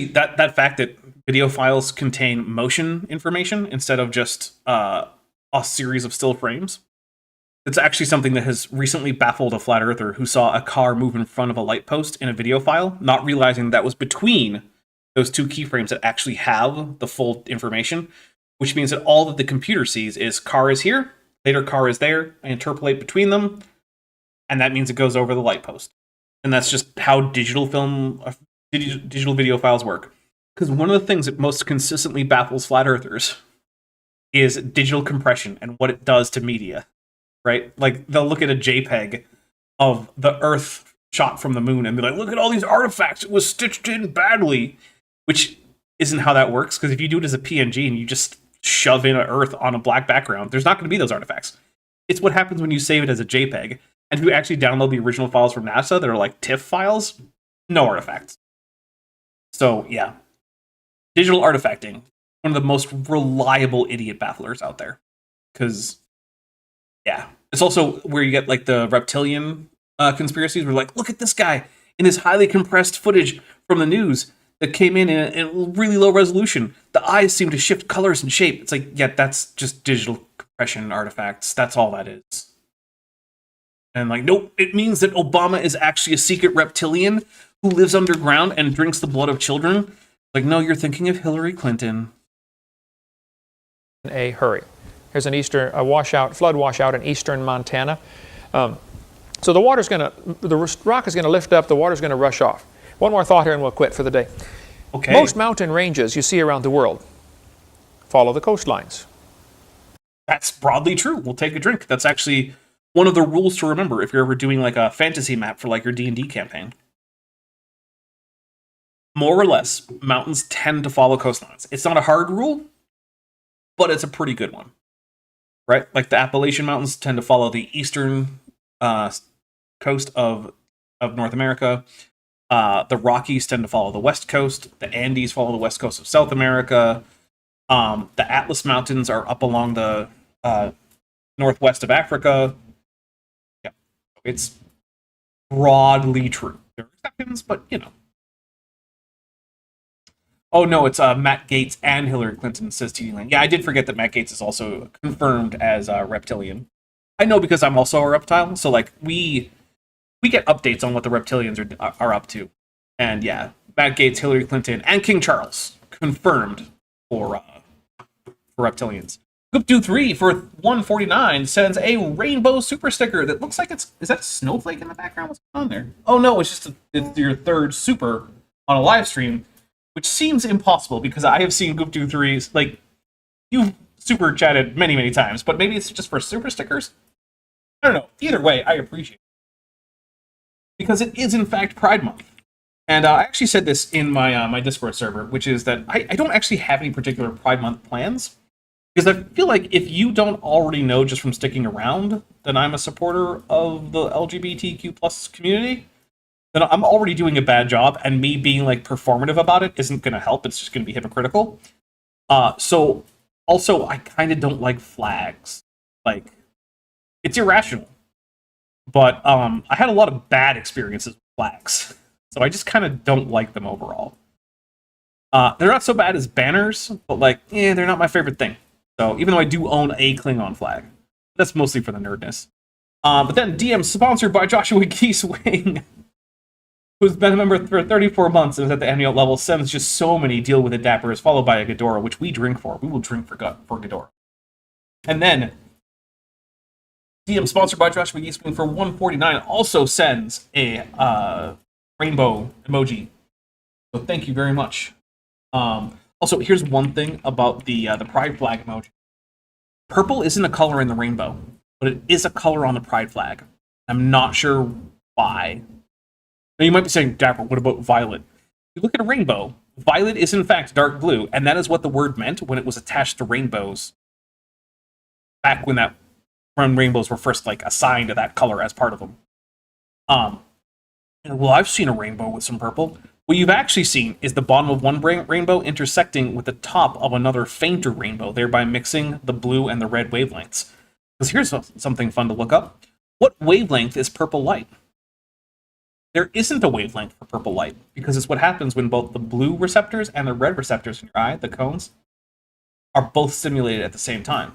[SPEAKER 1] that fact that video files contain motion information instead of just a series of still frames, it's actually something that has recently baffled a flat earther who saw a car move in front of a light post in a video file, not realizing that was between those 2 keyframes that actually have the full information, which means that all that the computer sees is car is here, later car is there, I interpolate between them, and that means it goes over the light post. And that's just how digital video files work. Because one of the things that most consistently baffles flat earthers is digital compression and what it does to media. Right? Like, they'll look at a JPEG of the Earth shot from the moon and be like, look at all these artifacts, it was stitched in badly. Which isn't how that works, because if you do it as a PNG and you just shove in an Earth on a black background, there's not going to be those artifacts. It's what happens when you save it as a JPEG. And if you actually download the original files from NASA that are like TIFF files, no artifacts. So, yeah. Digital artifacting, one of the most reliable idiot bafflers out there. Because, yeah. It's also where you get like the reptilian conspiracies where like, look at this guy in this highly compressed footage from the news that came in really low resolution. The eyes seem to shift colors and shape. It's like, yeah, that's just digital compression artifacts. That's all that is. And like, nope, it means that Obama is actually a secret reptilian who lives underground and drinks the blood of children. Like, no, you're thinking of Hillary Clinton.
[SPEAKER 3] A hurry. There's flood washout in eastern Montana. So the rock is going to lift up, the water's going to rush off. One more thought here and we'll quit for the day.
[SPEAKER 1] Okay.
[SPEAKER 3] Most mountain ranges you see around the world follow the coastlines.
[SPEAKER 1] That's broadly true. We'll take a drink. That's actually one of the rules to remember if you're ever doing like a fantasy map for like your D&D campaign. More or less, mountains tend to follow coastlines. It's not a hard rule, but it's a pretty good one. Right? Like the Appalachian Mountains tend to follow the eastern coast of North America. The Rockies tend to follow the west coast. The Andes follow the west coast of South America. The Atlas Mountains are up along the northwest of Africa. Yeah, it's broadly true. There are seconds, but you know. Oh no, it's Matt Gaetz and Hillary Clinton, says TD Lane. Yeah, I did forget that Matt Gaetz is also confirmed as reptilian. I know because I'm also a reptile, so like we get updates on what the reptilians are up to. And yeah, Matt Gaetz, Hillary Clinton, and King Charles confirmed for reptilians. Goop23 for 149 sends a rainbow super sticker that looks like is that a snowflake in the background? What's going on there? Oh no, it's just it's your third super on a live stream, which seems impossible because I have seen Goop23's, like, you've super chatted many, many times, but maybe it's just for super stickers? I don't know. Either way, I appreciate it. Because it is, in fact, Pride Month. And I actually said this in my my Discord server, which is that I don't actually have any particular Pride Month plans. Because I feel like if you don't already know just from sticking around that I'm a supporter of the LGBTQ plus community, then I'm already doing a bad job, and me being like performative about it isn't going to help. It's just going to be hypocritical. So also, I kind of don't like flags. Like, it's irrational. But I had a lot of bad experiences with flags, so I just kind of don't like them overall. They're not so bad as banners, but like, they're not my favorite thing. So even though I do own a Klingon flag, that's mostly for the nerdness. But then DM sponsored by Joshua Geeswing, who's been a member for 34 months and is at the annual level, sends just so many deal with it dappers, followed by a Ghidorah, which we drink for. We will drink for Ghidorah. And then DM sponsored by Joshua Geeswing for 149 also sends a rainbow emoji. So thank you very much. Also, here's one thing about the pride flag emoji. Purple isn't a color in the rainbow, but it is a color on the pride flag. I'm not sure why. Now you might be saying, Dapper, what about violet? If you look at a rainbow, violet is in fact dark blue, and that is what the word meant when it was attached to rainbows. Back when rainbows were first like assigned to that color as part of them. Well, I've seen a rainbow with some purple. What you've actually seen is the bottom of one rainbow intersecting with the top of another fainter rainbow, thereby mixing the blue and the red wavelengths. Because here's something fun to look up. What wavelength is purple light? There isn't a wavelength for purple light, because it's what happens when both the blue receptors and the red receptors in your eye, the cones, are both stimulated at the same time.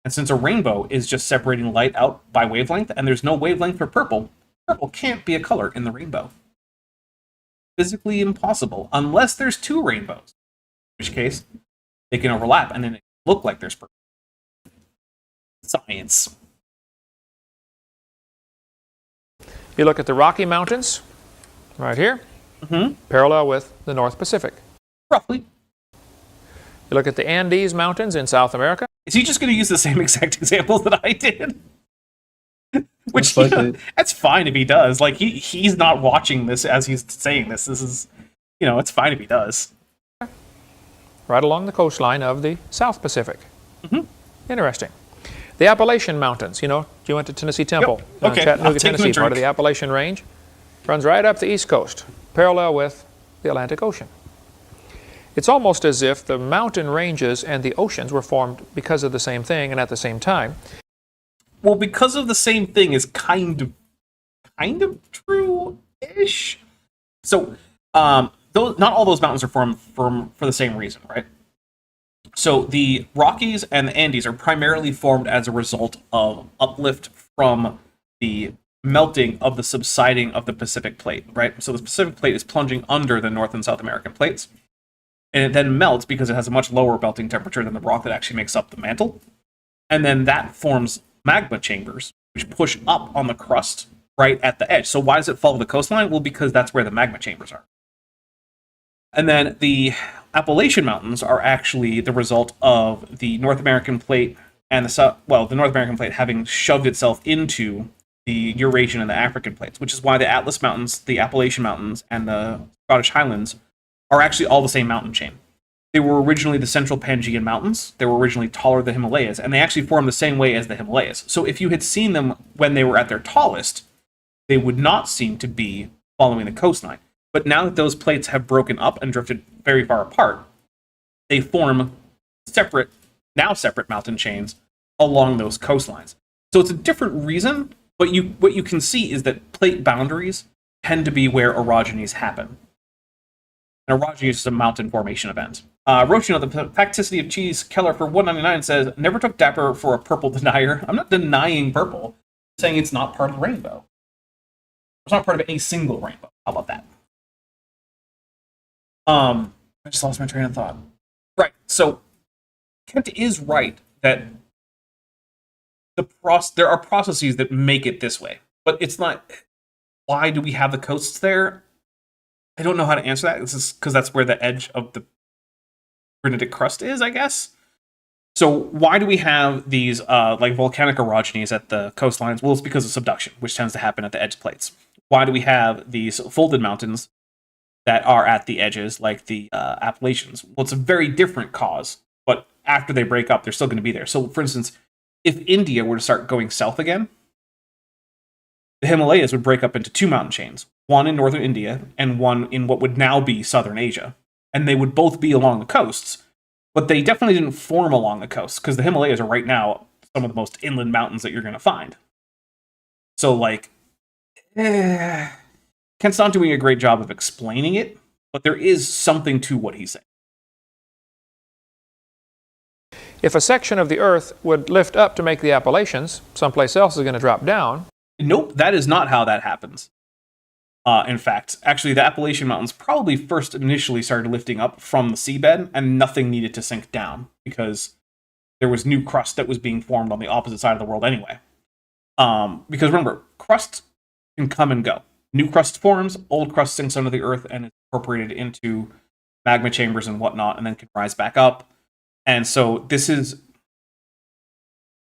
[SPEAKER 1] And since a rainbow is just separating light out by wavelength, and there's no wavelength for purple, purple can't be a color in the rainbow. Physically impossible, unless there's two rainbows, in which case they can overlap and then it look like there's purple. Science.
[SPEAKER 3] You look at the Rocky Mountains, right here, parallel with the North Pacific.
[SPEAKER 1] Roughly.
[SPEAKER 3] You look at the Andes Mountains in South America.
[SPEAKER 1] Is he just going to use the same exact examples that I did? Which, that's fine if he does. Like, he's not watching this as he's saying this. This is, it's fine if he does.
[SPEAKER 3] Right along the coastline of the South Pacific. Interesting. The Appalachian Mountains, you went to Tennessee Temple.
[SPEAKER 1] Yep. Okay,
[SPEAKER 3] Chattanooga, Tennessee, part of the Appalachian Range. Runs right up the East Coast, parallel with the Atlantic Ocean. It's almost as if the mountain ranges and the oceans were formed because of the same thing and at the same time.
[SPEAKER 1] Well, because of the same thing is kind of true-ish. So, not all those mountains are formed for the same reason, right? So the Rockies and the Andes are primarily formed as a result of uplift from the melting of the subsiding of the Pacific Plate, right? So the Pacific Plate is plunging under the North and South American plates, and it then melts because it has a much lower melting temperature than the rock that actually makes up the mantle. And then that forms magma chambers, which push up on the crust right at the edge. So why does it follow the coastline? Well, because that's where the magma chambers are. And then the Appalachian Mountains are actually the result of the North American plate and the North American plate having shoved itself into the Eurasian and the African plates, which is why the Atlas Mountains, the Appalachian Mountains, and the Scottish Highlands are actually all the same mountain chain. They were originally the Central Pangaean Mountains. They were originally taller than the Himalayas, and they actually formed the same way as the Himalayas. So if you had seen them when they were at their tallest, they would not seem to be following the coastline. But now that those plates have broken up and drifted very far apart, they form separate mountain chains along those coastlines. So it's a different reason, but what you can see is that plate boundaries tend to be where orogenies happen. An orogeny is just a mountain formation event. Roachino, the facticity of cheese, Keller for 199 says, never took Dapper for a purple denier. I'm not denying purple. I'm saying it's not part of the rainbow. It's not part of any single rainbow. How about that? I just lost my train of thought. Right, so Kent is right that there are processes that make it this way, but it's not. Why do we have the coasts there? I don't know how to answer that. This is because that's where the edge of the granitic crust is, I guess. So why do we have these like volcanic orogenies at the coastlines? Well, it's because of subduction, which tends to happen at the edge plates. Why do we have these folded mountains that are at the edges, like the Appalachians? Well, it's a very different cause, but after they break up, they're still going to be there. So, for instance, if India were to start going south again, the Himalayas would break up into two mountain chains, one in northern India and one in what would now be southern Asia. And they would both be along the coasts, but they definitely didn't form along the coast, because the Himalayas are right now some of the most inland mountains that you're going to find. So, like, Kent's not doing a great job of explaining it, but there is something to what he's saying.
[SPEAKER 3] If a section of the Earth would lift up to make the Appalachians, someplace else is going to drop down.
[SPEAKER 1] Nope, that is not how that happens. In fact, actually, the Appalachian Mountains probably first initially started lifting up from the seabed, and nothing needed to sink down, because there was new crust that was being formed on the opposite side of the world anyway. Because remember, crust can come and go. New crust forms, old crust sinks under the earth and is incorporated into magma chambers and whatnot, and then can rise back up. And so this is...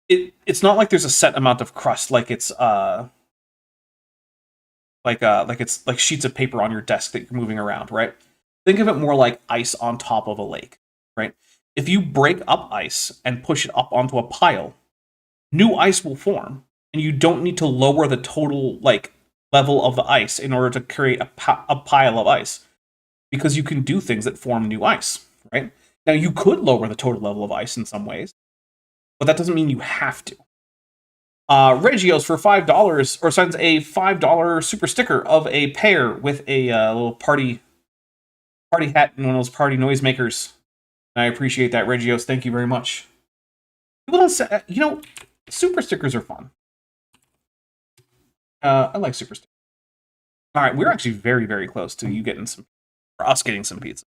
[SPEAKER 1] It's not like there's a set amount of crust, like it's... like it's like sheets of paper on your desk that you're moving around, right? Think of it more like ice on top of a lake, right? If you break up ice and push it up onto a pile, new ice will form, and you don't need to lower the total level of the ice in order to create a pile of ice, because you can do things that form new ice, right? Now, you could lower the total level of ice in some ways, but that doesn't mean you have to. Regios for $5, or sends a $5 super sticker of a pear with a little party hat and one of those party noisemakers. I appreciate that, Regios. Thank you very much. People don't say, super stickers are fun. I like super stickers. All right, we're actually very, very close to you getting some, or us getting some pizza.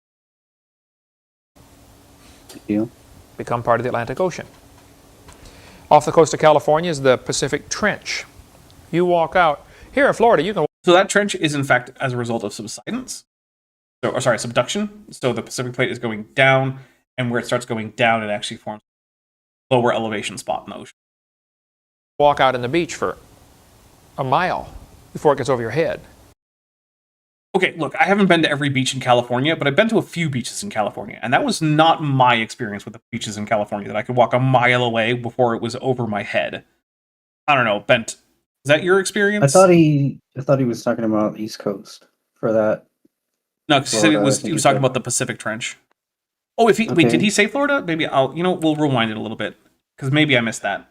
[SPEAKER 2] Thank you.
[SPEAKER 3] Become part of the Atlantic Ocean. Off the coast of California is the Pacific Trench. You walk out. Here in Florida, you can...
[SPEAKER 1] So that trench is, in fact, as a result of subsidence. Subduction. So the Pacific Plate is going down, and where it starts going down, it actually forms a lower elevation spot in the ocean.
[SPEAKER 3] Walk out in the beach for a mile before it gets over your head.
[SPEAKER 1] Okay, look, I haven't been to every beach in California, but I've been to a few beaches in California, and that was not my experience with the beaches in California, that I could walk a mile away before it was over my head. I don't know, Bent, is that your experience?
[SPEAKER 2] I thought he was talking about East Coast for that.
[SPEAKER 1] No, because he said he was talking about the Pacific Trench. Oh, wait, did he say Florida? Maybe we'll rewind it a little bit, because maybe I missed that.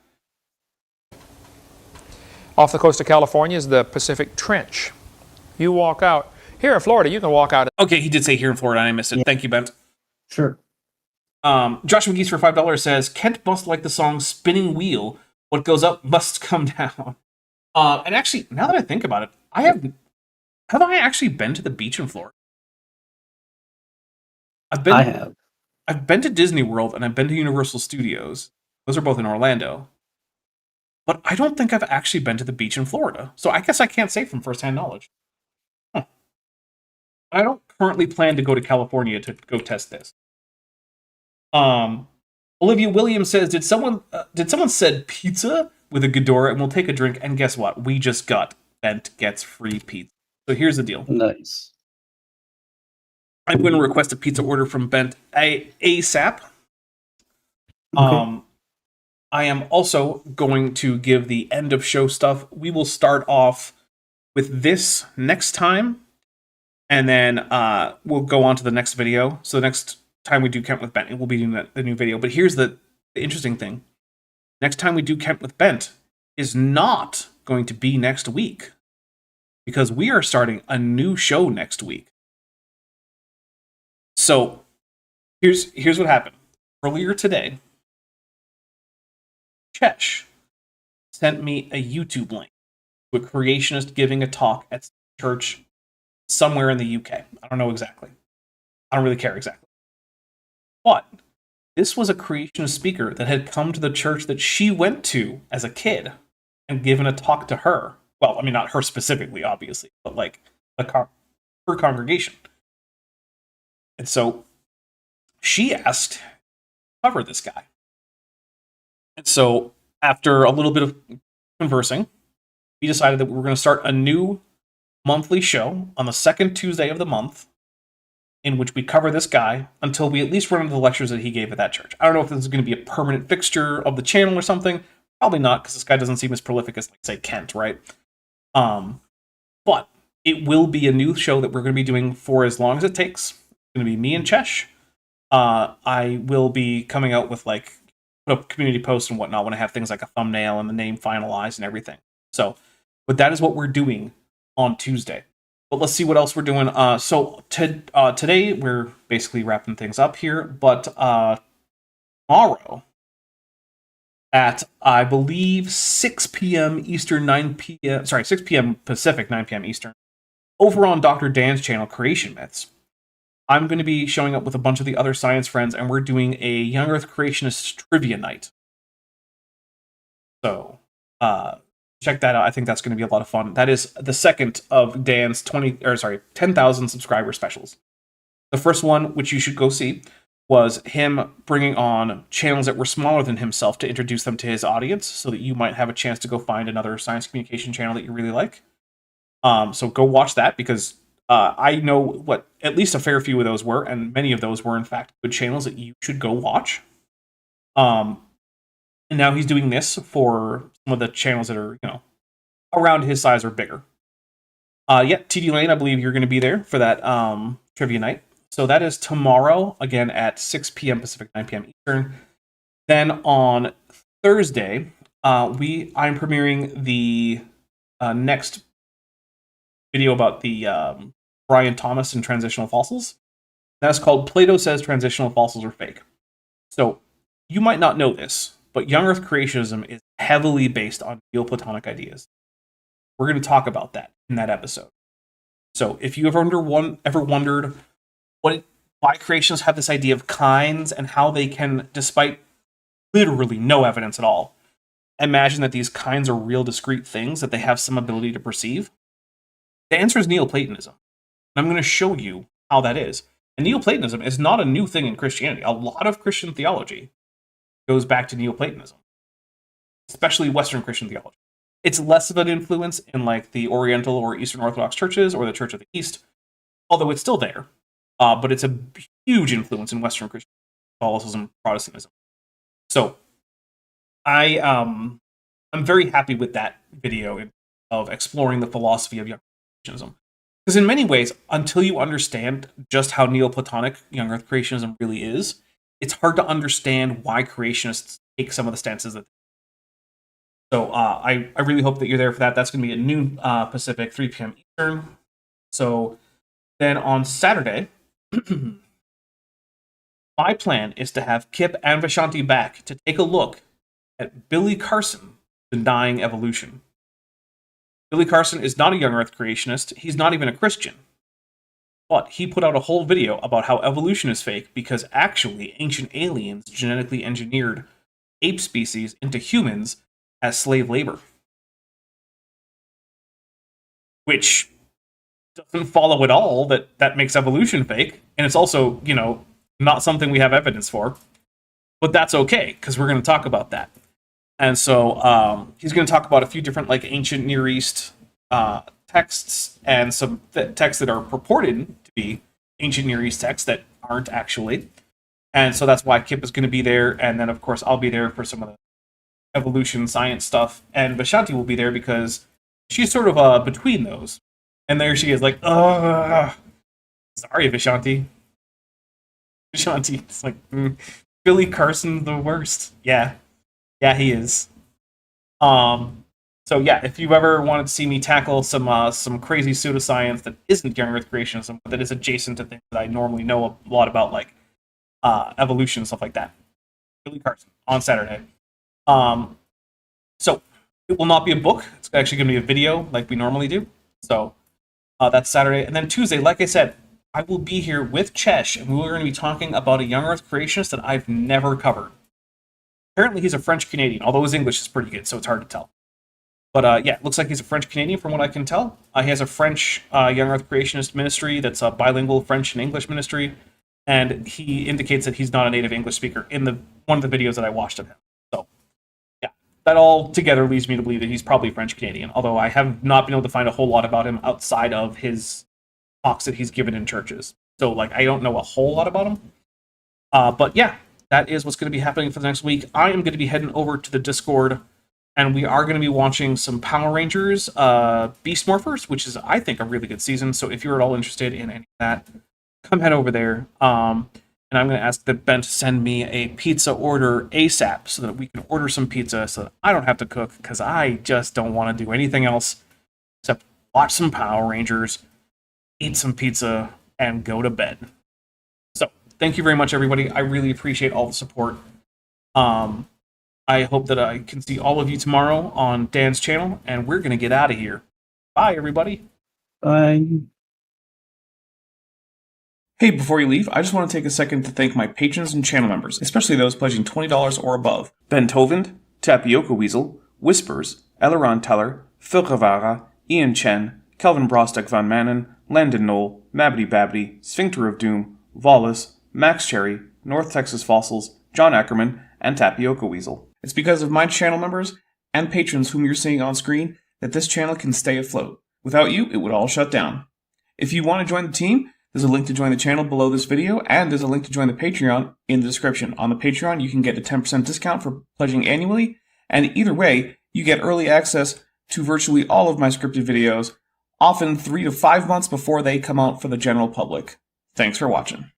[SPEAKER 3] Off the coast of California is the Pacific Trench. You walk out. Here in Florida, you can walk out.
[SPEAKER 1] Okay, he did say here in Florida, and I missed it. Yeah. Thank you, Bent.
[SPEAKER 2] Sure.
[SPEAKER 1] Josh McGee's for $5 says, Kent must like the song Spinning Wheel. What goes up must come down. And actually, now that I think about it, have I actually been to the beach in Florida? I have. I've been to Disney World, and I've been to Universal Studios. Those are both in Orlando. But I don't think I've actually been to the beach in Florida. So I guess I can't say from firsthand knowledge. I don't currently plan to go to California to go test this. Olivia Williams says, did someone said pizza with a Ghidorah, and we'll take a drink, and guess what? We just got Bent gets free pizza. So here's the deal.
[SPEAKER 2] Nice.
[SPEAKER 1] I'm going to request a pizza order from Bent ASAP.
[SPEAKER 2] Okay.
[SPEAKER 1] I am also going to give the end of show stuff. We will start off with this next time. And then we'll go on to the next video. So the next time we do Kent with Bent, we'll be doing the new video. But here's the interesting thing. Next time we do Kent with Bent is not going to be next week. because we are starting a new show next week. So here's what happened. Earlier today, Chesh sent me a YouTube link to a creationist giving a talk at church somewhere in the UK. I don't know exactly. I don't really care exactly. But this was a creationist speaker that had come to the church that she went to as a kid and given a talk to her. Well, I mean, not her specifically, obviously, but like her congregation. And so she asked to cover this guy. And so after a little bit of conversing, we decided that we were going to start a new monthly show on the second Tuesday of the month in which we cover this guy until we at least run into the lectures that he gave at that church. I don't know if this is going to be a permanent fixture of the channel or something. Probably not, because this guy doesn't seem as prolific as, like, say, Kent, right? But it will be a new show that we're going to be doing for as long as it takes. It's going to be me and Chesh. I will be coming out with, like, put up community posts and whatnot when I have things like a thumbnail and the name finalized and everything. So, but that is what we're doing on Tuesday. But let's see what else we're doing. Today we're basically wrapping things up here. But tomorrow at, I believe, 6 p.m. Eastern, 6 p.m. Pacific, 9 p.m. Eastern, over on Dr. Dan's channel, Creation Myths, I'm going to be showing up with a bunch of the other science friends, and we're doing a Young Earth Creationist trivia night. So, check that out. I think that's going to be a lot of fun. That is the second of Dan's 10,000 subscriber specials. The first one, which you should go see, was him bringing on channels that were smaller than himself to introduce them to his audience, so that you might have a chance to go find another science communication channel that you really like. So go watch that, because I know what at least a fair few of those were, and many of those were in fact good channels that you should go watch. And now he's doing this for some of the channels that are, around his size or bigger. TD Lane, I believe you're going to be there for that trivia night. So that is tomorrow, again at 6 p.m. Pacific, 9 p.m. Eastern. Then on Thursday, I'm premiering the next video about the Brian Thomas and transitional fossils. That's called Plato Says Transitional Fossils Are Fake. So you might not know this, but young Earth creationism is heavily based on Neoplatonic ideas. We're going to talk about that in that episode. So if you ever wondered why creationists have this idea of kinds and how they can, despite literally no evidence at all, imagine that these kinds are real discrete things that they have some ability to perceive, the answer is Neoplatonism. And I'm going to show you how that is. And Neoplatonism is not a new thing in Christianity. A lot of Christian theology goes back to Neoplatonism, especially Western Christian theology. It's less of an influence in like the Oriental or Eastern Orthodox churches or the Church of the East, although it's still there. But it's a huge influence in Western Christian Catholicism, Protestantism. So I'm very happy with that video of exploring the philosophy of young creationism. Because in many ways, until you understand just how Neoplatonic young Earth creationism really is, it's hard to understand why creationists take some of the stances that. So I really hope that you're there for that. That's going to be at noon Pacific, 3 p.m. Eastern. So then on Saturday, my plan is to have Kip and Vishanti back to take a look at Billy Carson denying evolution. Billy Carson is not a young Earth creationist. He's not even a Christian. But he put out a whole video about how evolution is fake because actually ancient aliens genetically engineered ape species into humans as slave labor. Which doesn't follow at all that makes evolution fake. And it's also, not something we have evidence for. But that's okay, because we're going to talk about that. And so he's going to talk about a few different ancient Near East texts and some texts that are purported to be ancient Near East texts that aren't actually. And so that's why Kip is going to be there. And then, of course, I'll be there for some of the evolution science stuff. And Vishanti will be there because she's sort of between those. And there she is like, sorry, Vishanti. Vishanti, it's like, Billy Carson's the worst. Yeah, he is. So yeah, if you've ever wanted to see me tackle some crazy pseudoscience that isn't young Earth creationism, but that is adjacent to things that I normally know a lot about, like evolution and stuff like that, Billy Carson on Saturday. So it will not be a book. It's actually going to be a video like we normally do. So that's Saturday. And then Tuesday, like I said, I will be here with Chesh, and we're going to be talking about a young Earth creationist that I've never covered. Apparently he's a French-Canadian, although his English is pretty good, so it's hard to tell. But yeah, it looks like he's a French-Canadian from what I can tell. He has a French young Earth creationist ministry that's a bilingual French and English ministry. And he indicates that he's not a native English speaker in one of the videos that I watched of him. So, yeah, that all together leads me to believe that he's probably French-Canadian, although I have not been able to find a whole lot about him outside of his talks that he's given in churches. So, like, I don't know a whole lot about him. But yeah, that is what's going to be happening for the next week. I am going to be heading over to the Discord, and we are going to be watching some Power Rangers Beast Morphers, which is, I think, a really good season. So if you're at all interested in any of that, come head over there. And I'm going to ask Ben to send me a pizza order ASAP so that we can order some pizza so that I don't have to cook, because I just don't want to do anything else except watch some Power Rangers, eat some pizza, and go to bed. So thank you very much, everybody. I really appreciate all the support. I hope that I can see all of you tomorrow on Dan's channel, and we're going to get out of here. Bye, everybody.
[SPEAKER 2] Bye.
[SPEAKER 1] Hey, before you leave, I just want to take a second to thank my patrons and channel members, especially those pledging $20 or above. Ben Tovind, Tapioca Weasel, Whispers, Eleron Teller, Phil Rivara, Ian Chen, Kelvin Brostek Van Manen, Landon Knoll, Mabbity Babbity, Sphincter of Doom, Wallace, Max Cherry, North Texas Fossils, John Ackerman, and Tapioca Weasel. It's because of my channel members and patrons whom you're seeing on screen that this channel can stay afloat. Without you, it would all shut down. If you want to join the team, there's a link to join the channel below this video, and there's a link to join the Patreon in the description. On the Patreon, you can get a 10% discount for pledging annually, and either way, you get early access to virtually all of my scripted videos, often 3 to 5 months before they come out for the general public. Thanks for watching.